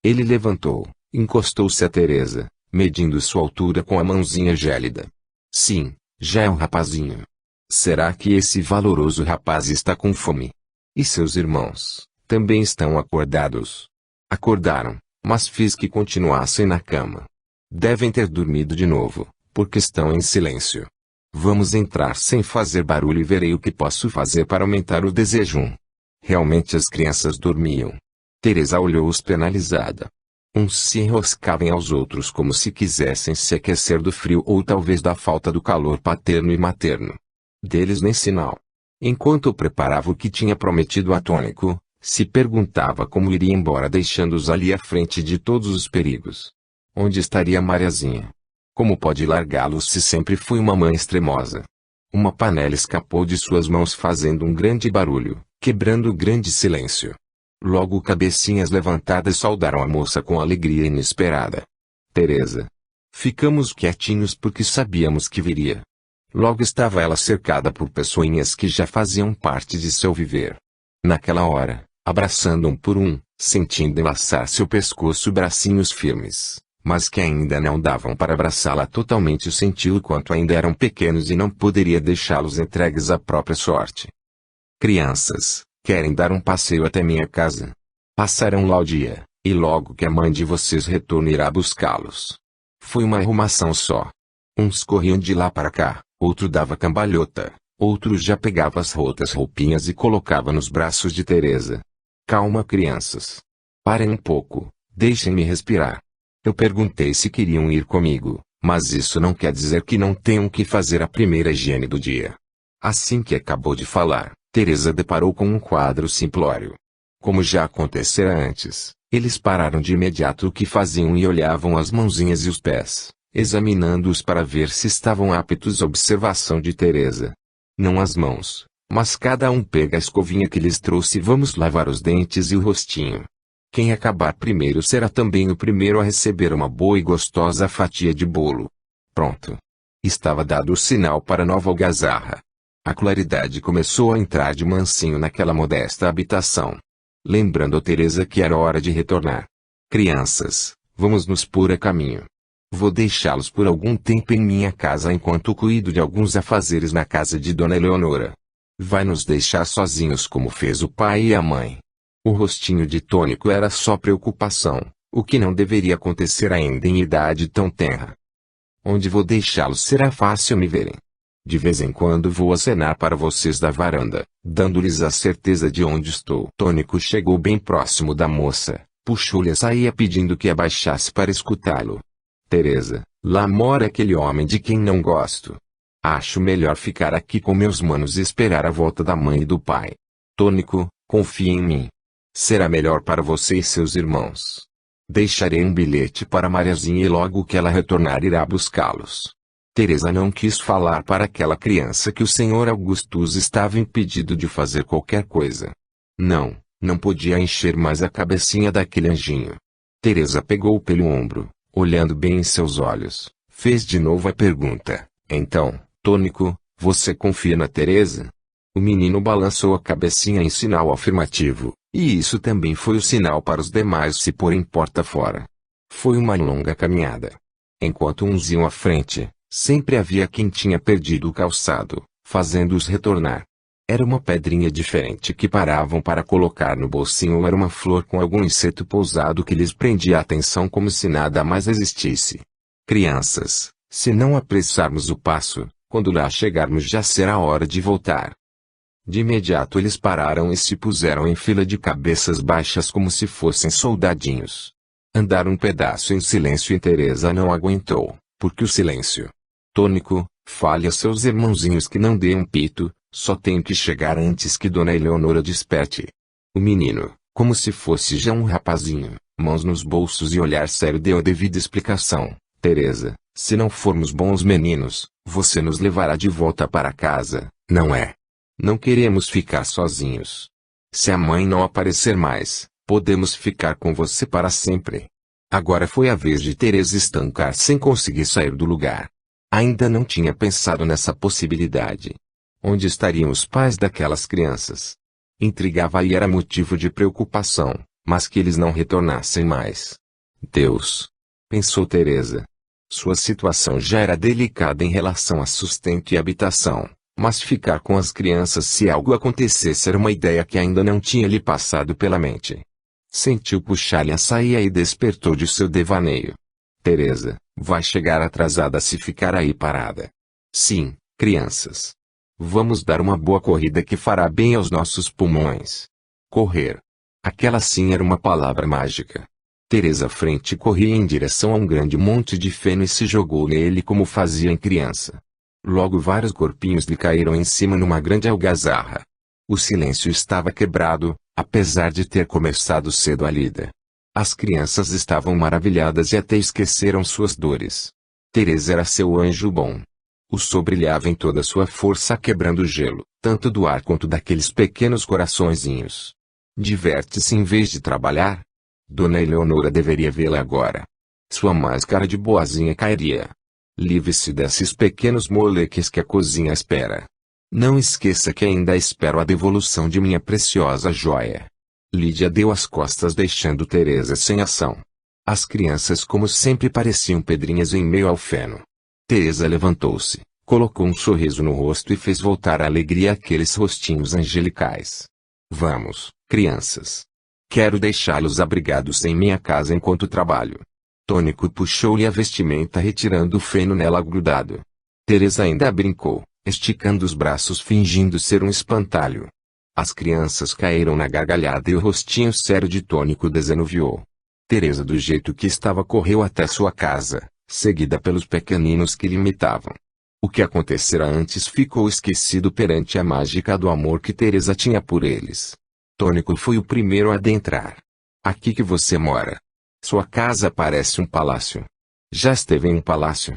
Ele levantou, encostou-se a Teresa, medindo sua altura com a mãozinha gélida. Sim, já é um rapazinho. Será que esse valoroso rapaz está com fome? E seus irmãos, também estão acordados? Acordaram, mas fiz que continuassem na cama. Devem ter dormido de novo, porque estão em silêncio. Vamos entrar sem fazer barulho e verei o que posso fazer para aumentar o desejo. Realmente as crianças dormiam. Teresa olhou-os penalizada. Uns se enroscavam aos outros como se quisessem se aquecer do frio ou talvez da falta do calor paterno e materno. Deles nem sinal. Enquanto preparava o que tinha prometido a Tônico, se perguntava como iria embora deixando-os ali à frente de todos os perigos. Onde estaria Mariazinha? Como pode largá-los se sempre foi uma mãe extremosa? Uma panela escapou de suas mãos fazendo um grande barulho, quebrando o grande silêncio. Logo cabecinhas levantadas saudaram a moça com alegria inesperada. Teresa. Ficamos quietinhos porque sabíamos que viria. Logo estava ela cercada por pessoinhas que já faziam parte de seu viver. Naquela hora, abraçando um por um, sentindo enlaçar seu pescoço bracinhos firmes, mas que ainda não davam para abraçá-la totalmente, sentiu o quanto ainda eram pequenos e não poderia deixá-los entregues à própria sorte. Crianças, querem dar um passeio até minha casa? Passarão lá o dia, e logo que a mãe de vocês retorne irá buscá-los. Foi uma arrumação só. Uns corriam de lá para cá, outro dava cambalhota, outro já pegava as rotas roupinhas e colocava nos braços de Teresa. Calma, crianças. Parem um pouco, deixem-me respirar. Eu perguntei se queriam ir comigo, mas isso não quer dizer que não tenham que fazer a primeira higiene do dia. Assim que acabou de falar, Teresa deparou com um quadro simplório. Como já acontecera antes, eles pararam de imediato o que faziam e olhavam as mãozinhas e os pés, examinando-os para ver se estavam aptos à observação de Teresa. Não as mãos, mas cada um pega a escovinha que lhes trouxe e vamos lavar os dentes e o rostinho. Quem acabar primeiro será também o primeiro a receber uma boa e gostosa fatia de bolo. Pronto. Estava dado o sinal para a nova algazarra. A claridade começou a entrar de mansinho naquela modesta habitação. Lembrando a Teresa que era hora de retornar. Crianças, vamos nos pôr a caminho. Vou deixá-los por algum tempo em minha casa enquanto cuido de alguns afazeres na casa de Dona Eleonora. Vai nos deixar sozinhos como fez o pai e a mãe. O rostinho de Tônico era só preocupação, o que não deveria acontecer ainda em idade tão tenra. Onde vou deixá-los será fácil me verem. De vez em quando vou acenar para vocês da varanda, dando-lhes a certeza de onde estou. Tônico chegou bem próximo da moça, puxou-lhe a saia pedindo que abaixasse para escutá-lo. Teresa, lá mora aquele homem de quem não gosto. Acho melhor ficar aqui com meus manos e esperar a volta da mãe e do pai. Tônico, confie em mim. Será melhor para você e seus irmãos. Deixarei um bilhete para Mariazinha e logo que ela retornar irá buscá-los. Teresa não quis falar para aquela criança que o Sr. Augustus estava impedido de fazer qualquer coisa. Não podia encher mais a cabecinha daquele anjinho. Teresa pegou-o pelo ombro, olhando bem em seus olhos, fez de novo a pergunta. Então, Tônico, você confia na Teresa? O menino balançou a cabecinha em sinal afirmativo, e isso também foi o sinal para os demais se porem porta fora. Foi uma longa caminhada. Enquanto uns iam à frente, Sempre havia quem tinha perdido o calçado, fazendo-os retornar. Era uma pedrinha diferente que paravam para colocar no bolsinho ou era uma flor com algum inseto pousado que lhes prendia a atenção como se nada mais existisse. Crianças, se não apressarmos o passo, quando lá chegarmos já será hora de voltar. De imediato eles pararam e se puseram em fila de cabeças baixas como se fossem soldadinhos. Andaram um pedaço em silêncio e Teresa não aguentou, porque o silêncio. Tônico, fale a seus irmãozinhos que não deem um pito, só tenho que chegar antes que Dona Eleonora desperte. O menino, como se fosse já um rapazinho, mãos nos bolsos e olhar sério deu a devida explicação. Teresa, se não formos bons meninos, você nos levará de volta para casa, não é? Não queremos ficar sozinhos. Se a mãe não aparecer mais, podemos ficar com você para sempre. Agora foi a vez de Teresa estancar sem conseguir sair do lugar. Ainda não tinha pensado nessa possibilidade. Onde estariam os pais daquelas crianças? Intrigava e era motivo de preocupação, mas que eles não retornassem mais. Deus! Pensou Teresa. Sua situação já era delicada em relação a sustento e habitação, mas ficar com as crianças se algo acontecesse era uma ideia que ainda não tinha lhe passado pela mente. Sentiu puxar-lhe a saia e despertou de seu devaneio. Teresa, vai chegar atrasada se ficar aí parada. Sim, crianças. Vamos dar uma boa corrida que fará bem aos nossos pulmões. Correr. Aquela sim era uma palavra mágica. Teresa frente corria em direção a um grande monte de feno e se jogou nele como fazia em criança. Logo vários corpinhos lhe caíram em cima numa grande algazarra. O silêncio estava quebrado, apesar de ter começado cedo a lida. As crianças estavam maravilhadas e até esqueceram suas dores. Teresa era seu anjo bom. O sol brilhava em toda sua força quebrando o gelo, tanto do ar quanto daqueles pequenos coraçõezinhos. Diverte-se em vez de trabalhar? Dona Eleonora deveria vê-la agora. Sua máscara de boazinha cairia. Livre-se desses pequenos moleques que a cozinha espera. Não esqueça que ainda espero a devolução de minha preciosa joia. Lídia deu as costas deixando Teresa sem ação. As crianças como sempre pareciam pedrinhas em meio ao feno. Teresa levantou-se, colocou um sorriso no rosto e fez voltar a alegria àqueles rostinhos angelicais. Vamos, crianças. Quero deixá-los abrigados em minha casa enquanto trabalho. Tônico puxou-lhe a vestimenta retirando o feno nela grudado. Teresa ainda brincou, esticando os braços fingindo ser um espantalho. As crianças caíram na gargalhada e o rostinho sério de Tônico desanuviou. Teresa do jeito que estava correu até sua casa, seguida pelos pequeninos que lhe imitavam. O que acontecera antes ficou esquecido perante a mágica do amor que Teresa tinha por eles. Tônico foi o primeiro a adentrar. Aqui que você mora. Sua casa parece um palácio. Já esteve em um palácio?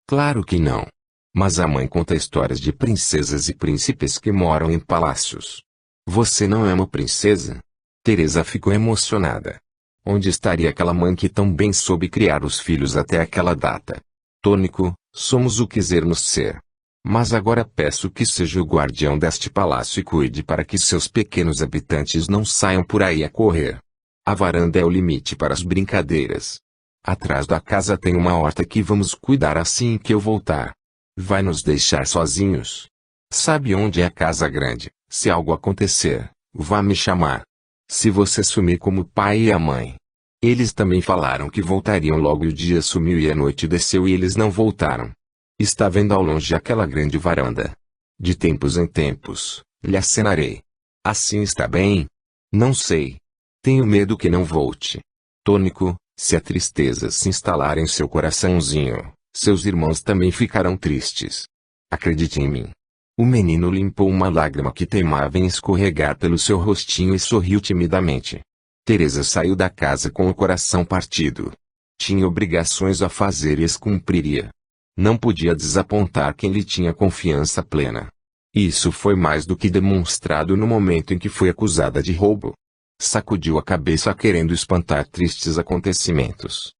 Claro que não. Mas a mãe conta histórias de princesas e príncipes que moram em palácios. Você não é uma princesa? Teresa ficou emocionada. Onde estaria aquela mãe que tão bem soube criar os filhos até aquela data? Tônico, somos o que quisermos ser. Mas agora peço que seja o guardião deste palácio e cuide para que seus pequenos habitantes não saiam por aí a correr. A varanda é o limite para as brincadeiras. Atrás da casa tem uma horta que vamos cuidar assim que eu voltar. Vai nos deixar sozinhos? Sabe onde é a casa grande? Se algo acontecer, vá me chamar. Se você sumir como o pai e a mãe. Eles também falaram que voltariam logo e o dia sumiu e a noite desceu e eles não voltaram. Está vendo ao longe aquela grande varanda? De tempos em tempos, lhe acenarei. Assim está bem? Não sei. Tenho medo que não volte. Tônico, se a tristeza se instalar em seu coraçãozinho, seus irmãos também ficarão tristes. Acredite em mim. O menino limpou uma lágrima que teimava em escorregar pelo seu rostinho e sorriu timidamente. Teresa saiu da casa com o coração partido. Tinha obrigações a fazer e as cumpriria. Não podia desapontar quem lhe tinha confiança plena. Isso foi mais do que demonstrado no momento em que foi acusada de roubo. Sacudiu a cabeça querendo espantar tristes acontecimentos.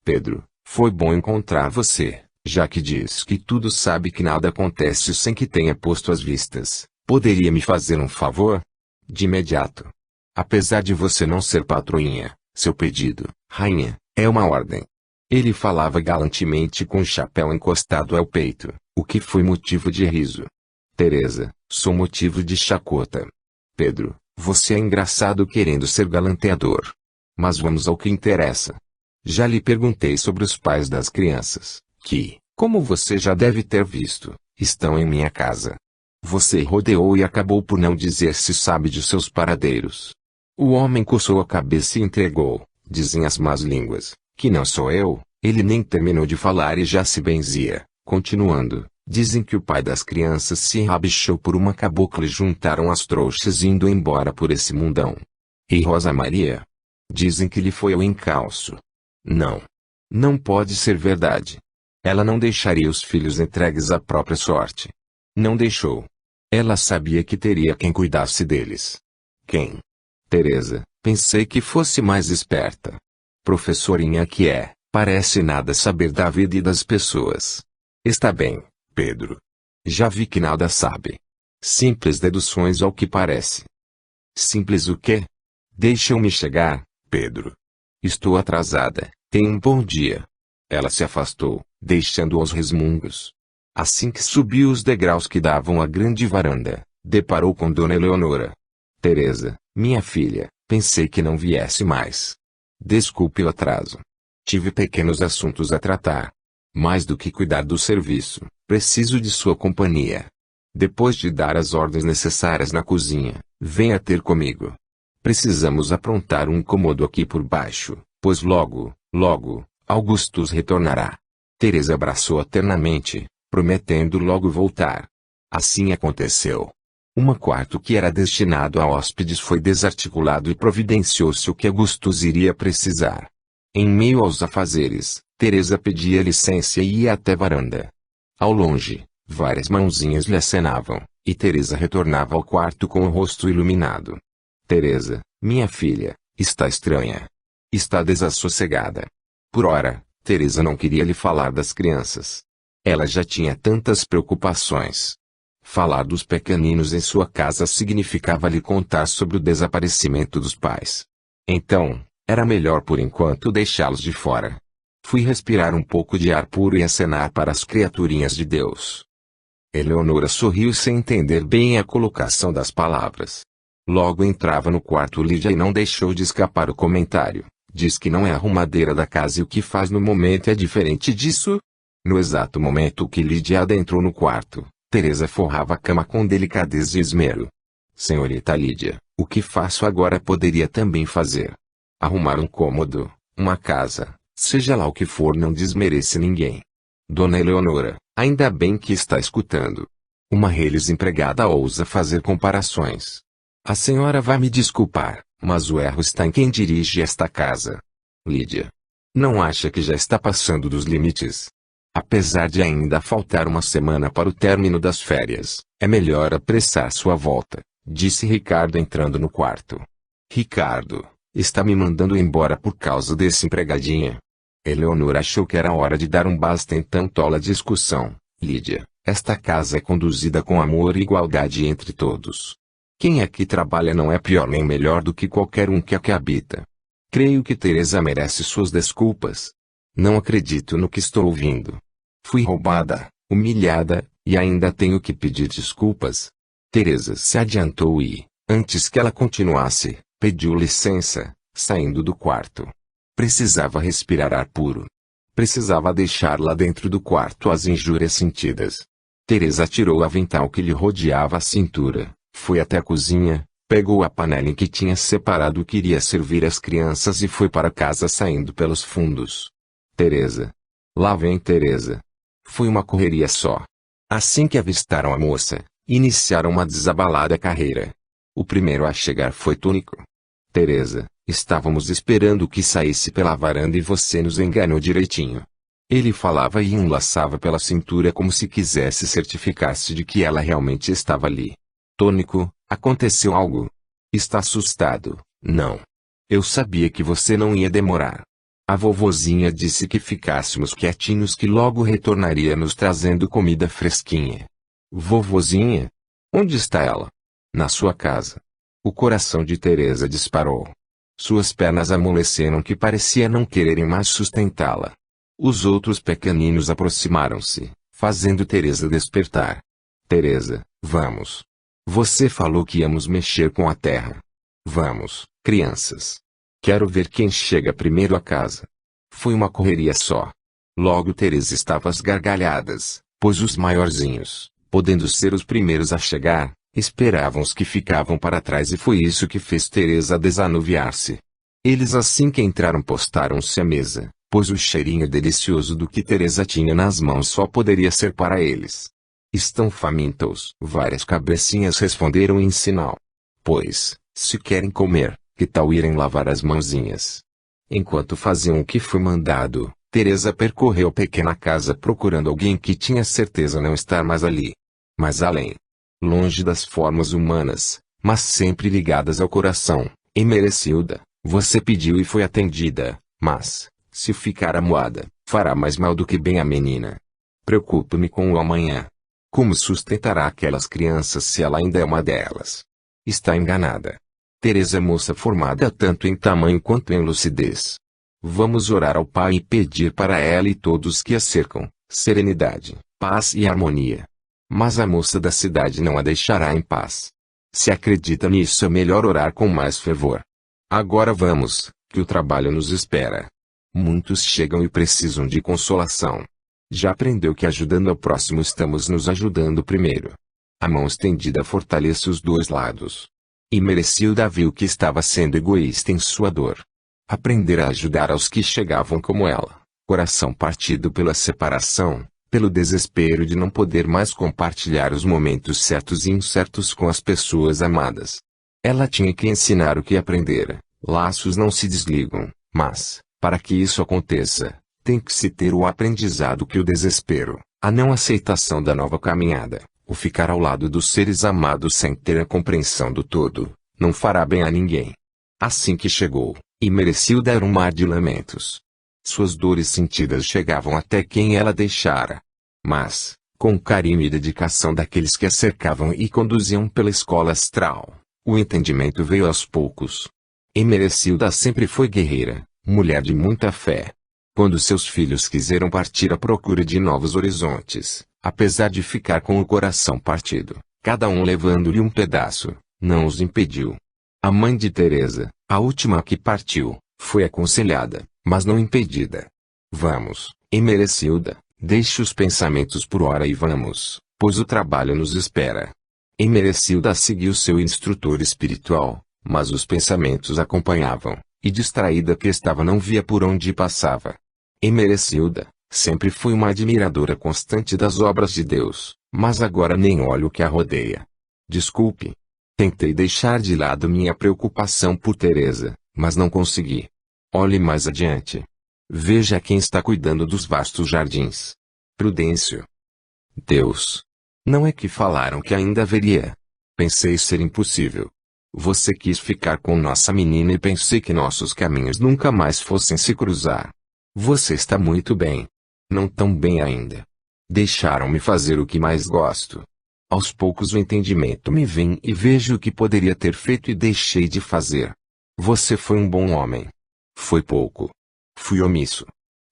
Pedro, foi bom encontrar você, já que diz que tudo sabe que nada acontece sem que tenha posto as vistas. Poderia me fazer um favor? De imediato. Apesar de você não ser patroinha, seu pedido, rainha, é uma ordem. Ele falava galantemente com o chapéu encostado ao peito, o que foi motivo de riso. Teresa, sou motivo de chacota. Pedro, você é engraçado querendo ser galanteador. Mas vamos ao que interessa. Já lhe perguntei sobre os pais das crianças, que, como você já deve ter visto, estão em minha casa. Você rodeou e acabou por não dizer se sabe de seus paradeiros. O homem coçou a cabeça e entregou, dizem as más línguas, que não sou eu. Ele nem terminou de falar e já se benzia, continuando. Dizem que o pai das crianças se rabichou por uma cabocla e juntaram as trouxas indo embora por esse mundão. E Rosa Maria? Dizem que lhe foi ao encalço. Não. Não pode ser verdade. Ela não deixaria os filhos entregues à própria sorte. Não deixou. Ela sabia que teria quem cuidasse deles. Quem? Teresa, pensei que fosse mais esperta. Professorinha que é, parece nada saber da vida e das pessoas. Está bem, Pedro. Já vi que nada sabe. Simples deduções ao que parece. Simples o quê? Deixa-me chegar, Pedro. Estou atrasada, tenha um bom dia. Ela se afastou, deixando aos resmungos. Assim que subiu os degraus que davam à grande varanda, deparou com Dona Eleonora. Teresa, minha filha, pensei que não viesse mais. Desculpe o atraso. Tive pequenos assuntos a tratar. Mais do que cuidar do serviço, preciso de sua companhia. Depois de dar as ordens necessárias na cozinha, venha ter comigo. Precisamos aprontar um cômodo aqui por baixo, pois logo, Augustus retornará. Teresa abraçou-a ternamente, prometendo logo voltar. Assim aconteceu. Um quarto que era destinado a hóspedes foi desarticulado e providenciou-se o que Augustus iria precisar. Em meio aos afazeres, Teresa pedia licença e ia até a varanda. Ao longe, várias mãozinhas lhe acenavam, e Teresa retornava ao quarto com o rosto iluminado. Teresa, minha filha, está estranha. Está desassossegada. Por ora, Teresa não queria lhe falar das crianças. Ela já tinha tantas preocupações. Falar dos pequeninos em sua casa significava lhe contar sobre o desaparecimento dos pais. Então, era melhor por enquanto deixá-los de fora. Fui respirar um pouco de ar puro e acenar para as criaturinhas de Deus. Eleonora sorriu sem entender bem a colocação das palavras. Logo entrava no quarto Lídia e não deixou de escapar o comentário. Diz que não é arrumadeira da casa e o que faz no momento é diferente disso? No exato momento que Lídia adentrou no quarto, Teresa forrava a cama com delicadeza e esmero. Senhorita Lídia, o que faço agora poderia também fazer. Arrumar um cômodo, uma casa, seja lá o que for, não desmerece ninguém. Dona Eleonora, ainda bem que está escutando. Uma reles empregada ousa fazer comparações. A senhora vai me desculpar, mas o erro está em quem dirige esta casa. Lídia. Não acha que já está passando dos limites? Apesar de ainda faltar uma semana para o término das férias, é melhor apressar sua volta, disse Ricardo entrando no quarto. Ricardo, está me mandando embora por causa desse empregadinha? Eleonora achou que era hora de dar um basta em tão tola discussão. Lídia, esta casa é conduzida com amor e igualdade entre todos. Quem aqui trabalha não é pior nem melhor do que qualquer um que aqui habita. Creio que Teresa merece suas desculpas. Não acredito no que estou ouvindo. Fui roubada, humilhada, e ainda tenho que pedir desculpas. Teresa se adiantou e, antes que ela continuasse, pediu licença, saindo do quarto. Precisava respirar ar puro. Precisava deixar lá dentro do quarto as injúrias sentidas. Teresa tirou o avental que lhe rodeava a cintura, foi até a cozinha, pegou a panela em que tinha separado o que iria servir às crianças e foi para casa saindo pelos fundos. Teresa. Lá vem Teresa. Foi uma correria só. Assim que avistaram a moça, iniciaram uma desabalada carreira. O primeiro a chegar foi Tônico. Teresa, estávamos esperando que saísse pela varanda e você nos enganou direitinho. Ele falava e enlaçava pela cintura como se quisesse certificar-se de que ela realmente estava ali. Tônico, aconteceu algo? Está assustado? Não. Eu sabia que você não ia demorar. A vovozinha disse que ficássemos quietinhos que logo retornaria nos trazendo comida fresquinha. Vovozinha? Onde está ela? Na sua casa. O coração de Teresa disparou. Suas pernas amoleceram que parecia não quererem mais sustentá-la. Os outros pequeninos aproximaram-se, fazendo Teresa despertar. Teresa, vamos. Você falou que íamos mexer com a terra. Vamos, crianças. Quero ver quem chega primeiro a casa. Foi uma correria só. Logo Teresa estava às gargalhadas, pois os maiorzinhos, podendo ser os primeiros a chegar, esperavam os que ficavam para trás e foi isso que fez Teresa desanuviar-se. Eles assim que entraram postaram-se à mesa, pois o cheirinho delicioso do que Teresa tinha nas mãos só poderia ser para eles. Estão famintos? Várias cabecinhas responderam em sinal. Pois, se querem comer, que tal irem lavar as mãozinhas? Enquanto faziam o que foi mandado, Teresa percorreu a pequena casa procurando alguém que tinha certeza não estar mais ali. Mas além, longe das formas humanas, mas sempre ligadas ao coração, Emerecilda, você pediu e foi atendida, mas, se ficar amuada, fará mais mal do que bem a menina. Preocupo-me com o amanhã. Como sustentará aquelas crianças se ela ainda é uma delas? Está enganada. Teresa é moça formada tanto em tamanho quanto em lucidez. Vamos orar ao Pai e pedir para ela e todos que a cercam, serenidade, paz e harmonia. Mas a moça da cidade não a deixará em paz. Se acredita nisso é melhor orar com mais fervor. Agora vamos, que o trabalho nos espera. Muitos chegam e precisam de consolação. Já aprendeu que ajudando ao próximo estamos nos ajudando primeiro. A mão estendida fortalece os dois lados. E Merecilda viu que estava sendo egoísta em sua dor. Aprender a ajudar aos que chegavam como ela, coração partido pela separação, pelo desespero de não poder mais compartilhar os momentos certos e incertos com as pessoas amadas. Ela tinha que ensinar o que aprendera. Laços não se desligam, mas, para que isso aconteça, tem que se ter o aprendizado que o desespero, a não aceitação da nova caminhada, o ficar ao lado dos seres amados sem ter a compreensão do todo, não fará bem a ninguém. Assim que chegou, e Merecilda era um mar de lamentos. Suas dores sentidas chegavam até quem ela deixara. Mas, com o carinho e dedicação daqueles que a cercavam e conduziam pela escola astral, o entendimento veio aos poucos. Emerecilda sempre foi guerreira, mulher de muita fé. Quando seus filhos quiseram partir à procura de novos horizontes, apesar de ficar com o coração partido, cada um levando-lhe um pedaço, não os impediu. A mãe de Teresa, a última que partiu, foi aconselhada, mas não impedida. Vamos, Emerecilda, deixe os pensamentos por hora e vamos, pois o trabalho nos espera. Emerecilda seguiu seu instrutor espiritual, mas os pensamentos acompanhavam, e distraída que estava não via por onde passava. Emerecilda, sempre foi uma admiradora constante das obras de Deus, mas agora nem olha o que a rodeia. Desculpe. Tentei deixar de lado minha preocupação por Teresa, mas não consegui. Olhe mais adiante. Veja quem está cuidando dos vastos jardins. Prudêncio. Deus. Não é que falaram que ainda haveria. Pensei ser impossível. Você quis ficar com nossa menina e pensei que nossos caminhos nunca mais fossem se cruzar. Você está muito bem. Não tão bem ainda. Deixaram-me fazer o que mais gosto. Aos poucos o entendimento me vem e vejo o que poderia ter feito e deixei de fazer. Você foi um bom homem. Foi pouco. Fui omisso.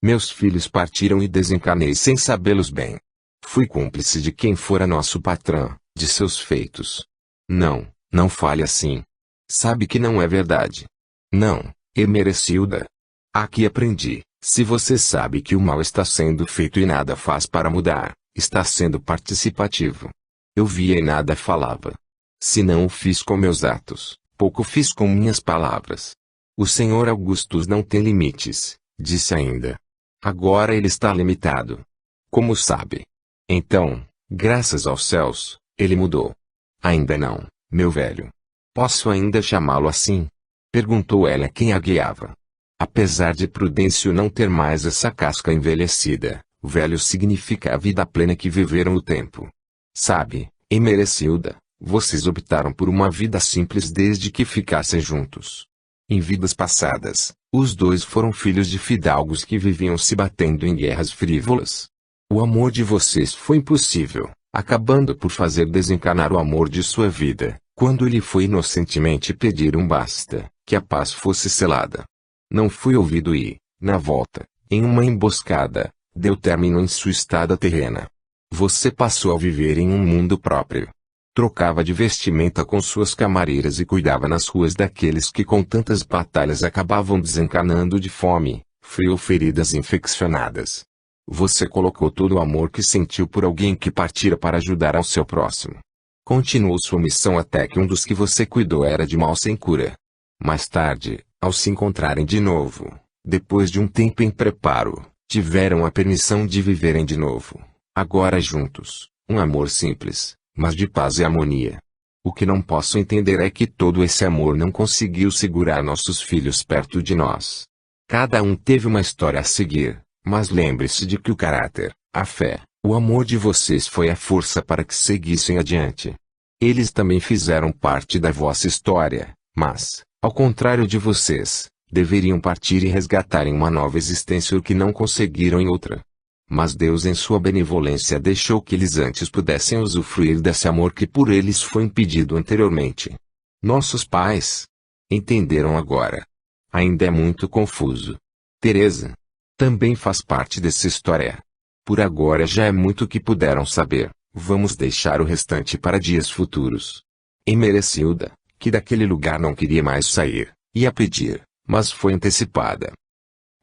Meus filhos partiram e desencanei sem sabê-los bem. Fui cúmplice de quem fora nosso patrão, de seus feitos. Não, não fale assim. Sabe que não é verdade. Não, Emerecilda. Aqui aprendi, se você sabe que o mal está sendo feito e nada faz para mudar, está sendo participativo. Eu via e nada falava. Se não o fiz com meus atos, pouco fiz com minhas palavras. O Senhor Augustus não tem limites, disse ainda. Agora ele está limitado. Como sabe? Então, graças aos céus, ele mudou. Ainda não, meu velho. Posso ainda chamá-lo assim? Perguntou ela quem a guiava. Apesar de Prudêncio não ter mais essa casca envelhecida, velho significa a vida plena que viveram o tempo. Sabe, Emerecilda, vocês optaram por uma vida simples desde que ficassem juntos. Em vidas passadas, os dois foram filhos de fidalgos que viviam se batendo em guerras frívolas. O amor de vocês foi impossível, acabando por fazer desencanar o amor de sua vida, quando ele foi inocentemente pedir um basta, que a paz fosse selada. Não fui ouvido e, na volta, Em uma emboscada, deu término em sua estada terrena. Você passou a viver em um mundo próprio. Trocava de vestimenta com suas camareiras e cuidava nas ruas daqueles que com tantas batalhas acabavam desencanando de fome, frio ou feridas infeccionadas. Você colocou todo o amor que sentiu por alguém que partira para ajudar ao seu próximo. Continuou sua missão até que um dos que você cuidou era de mal sem cura. Mais tarde, ao se encontrarem de novo, depois de um tempo em preparo, tiveram a permissão de viverem de novo, agora juntos, um amor simples, mas de paz e harmonia. O que não posso entender é que todo esse amor não conseguiu segurar nossos filhos perto de nós. Cada um teve uma história a seguir, mas lembre-se de que o caráter, a fé, o amor de vocês foi a força para que seguissem adiante. Eles também fizeram parte da vossa história, mas, ao contrário de vocês, deveriam partir e resgatarem uma nova existência o que não conseguiram em outra. Mas Deus em sua benevolência deixou que eles antes pudessem usufruir desse amor que por eles foi impedido anteriormente. Nossos pais entenderam agora. Ainda é muito confuso. Teresa também faz parte dessa história. Por agora já é muito que puderam saber, vamos deixar o restante para dias futuros. Emerecilda, que daquele lugar não queria mais sair, ia pedir, mas foi antecipada.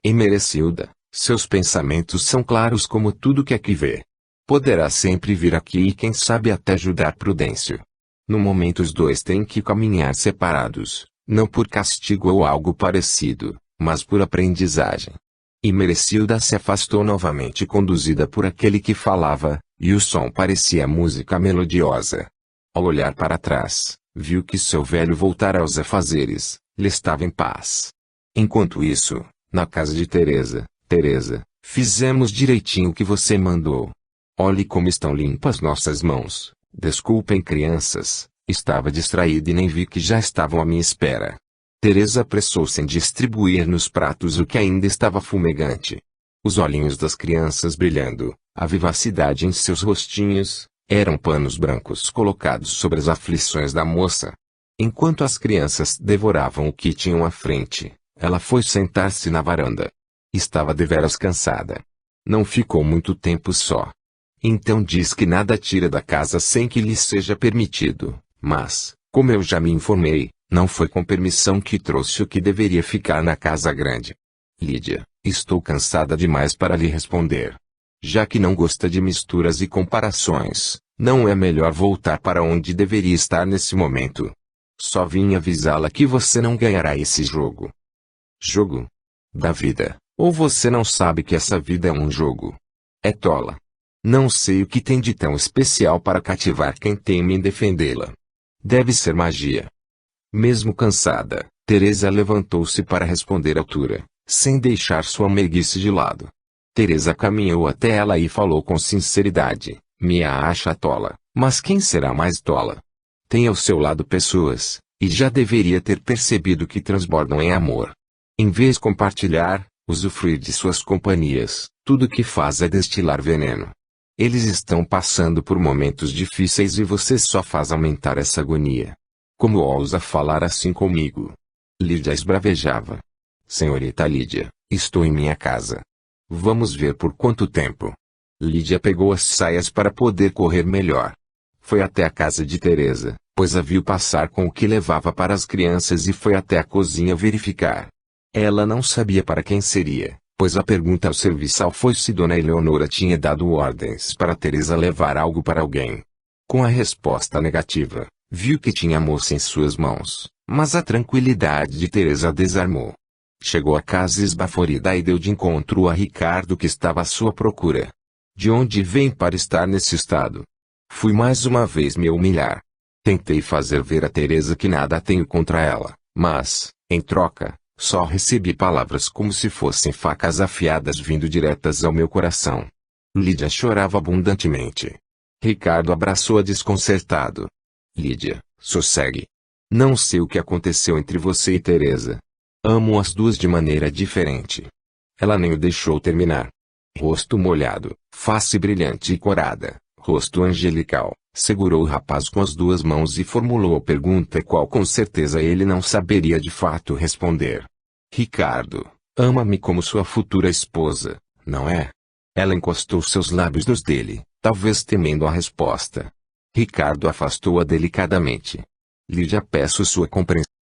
Emerecilda, seus pensamentos são claros como tudo que aqui vê. Poderá sempre vir aqui e quem sabe até ajudar Prudêncio. No momento os dois têm que caminhar separados, não por castigo ou algo parecido, mas por aprendizagem. Emerecilda se afastou novamente conduzida por aquele que falava, e o som parecia música melodiosa. Ao olhar para trás, viu que seu velho voltara aos afazeres, lhe estava em paz. Enquanto isso, na casa de Teresa, fizemos direitinho o que você mandou. Olhe como estão limpas nossas mãos. Desculpem crianças, estava distraída e nem vi que já estavam à minha espera. Teresa apressou-se em distribuir nos pratos o que ainda estava fumegante. Os olhinhos das crianças brilhando, a vivacidade em seus rostinhos, eram panos brancos colocados sobre as aflições da moça. Enquanto as crianças devoravam o que tinham à frente, ela foi sentar-se na varanda. Estava deveras cansada. Não ficou muito tempo só. Então diz que nada tira da casa sem que lhe seja permitido, mas, como eu já me informei, não foi com permissão que trouxe o que deveria ficar na casa grande. Lídia, estou cansada demais para lhe responder. Já que não gosta de misturas e comparações, não é melhor voltar para onde deveria estar nesse momento. Só vim avisá-la que você não ganhará esse jogo. Jogo? Da vida. Ou você não sabe que essa vida é um jogo? É tola. Não sei o que tem de tão especial para cativar quem teme em defendê-la. Deve ser magia. Mesmo cansada, Teresa levantou-se para responder à altura, sem deixar sua meiguice de lado. Teresa caminhou até ela e falou com sinceridade, me acha tola, mas quem será mais tola? Tem ao seu lado pessoas, e já deveria ter percebido que transbordam em amor. Em vez de compartilhar, usufruir de suas companhias, tudo que faz é destilar veneno. Eles estão passando por momentos difíceis e você só faz aumentar essa agonia. Como ousa falar assim comigo? Lídia esbravejava. Senhorita Lídia, estou em minha casa. Vamos ver por quanto tempo. Lídia pegou as saias para poder correr melhor. Foi até a casa de Teresa, pois a viu passar com o que levava para as crianças e foi até a cozinha verificar. Ela não sabia para quem seria, pois a pergunta ao serviçal foi se Dona Eleonora tinha dado ordens para Teresa levar algo para alguém. Com a resposta negativa, viu que tinha a moça em suas mãos, mas a tranquilidade de Teresa a desarmou. Chegou à casa esbaforida e deu de encontro a Ricardo que estava à sua procura. De onde vem para estar nesse estado? Fui mais uma vez me humilhar. Tentei fazer ver a Teresa que nada tenho contra ela, mas, em troca, só recebi palavras como se fossem facas afiadas vindo diretas ao meu coração. Lídia chorava abundantemente. Ricardo abraçou-a desconcertado. Lídia, sossegue. Não sei o que aconteceu entre você e Teresa. Amo as duas de maneira diferente. Ela nem o deixou terminar. Rosto molhado, face brilhante e corada, rosto angelical, segurou o rapaz com as duas mãos e formulou a pergunta qual com certeza ele não saberia de fato responder. Ricardo, Ama-me como sua futura esposa, não é? Ela encostou seus lábios nos dele, talvez temendo a resposta. Ricardo afastou-a delicadamente. Lídia, peço sua compreensão.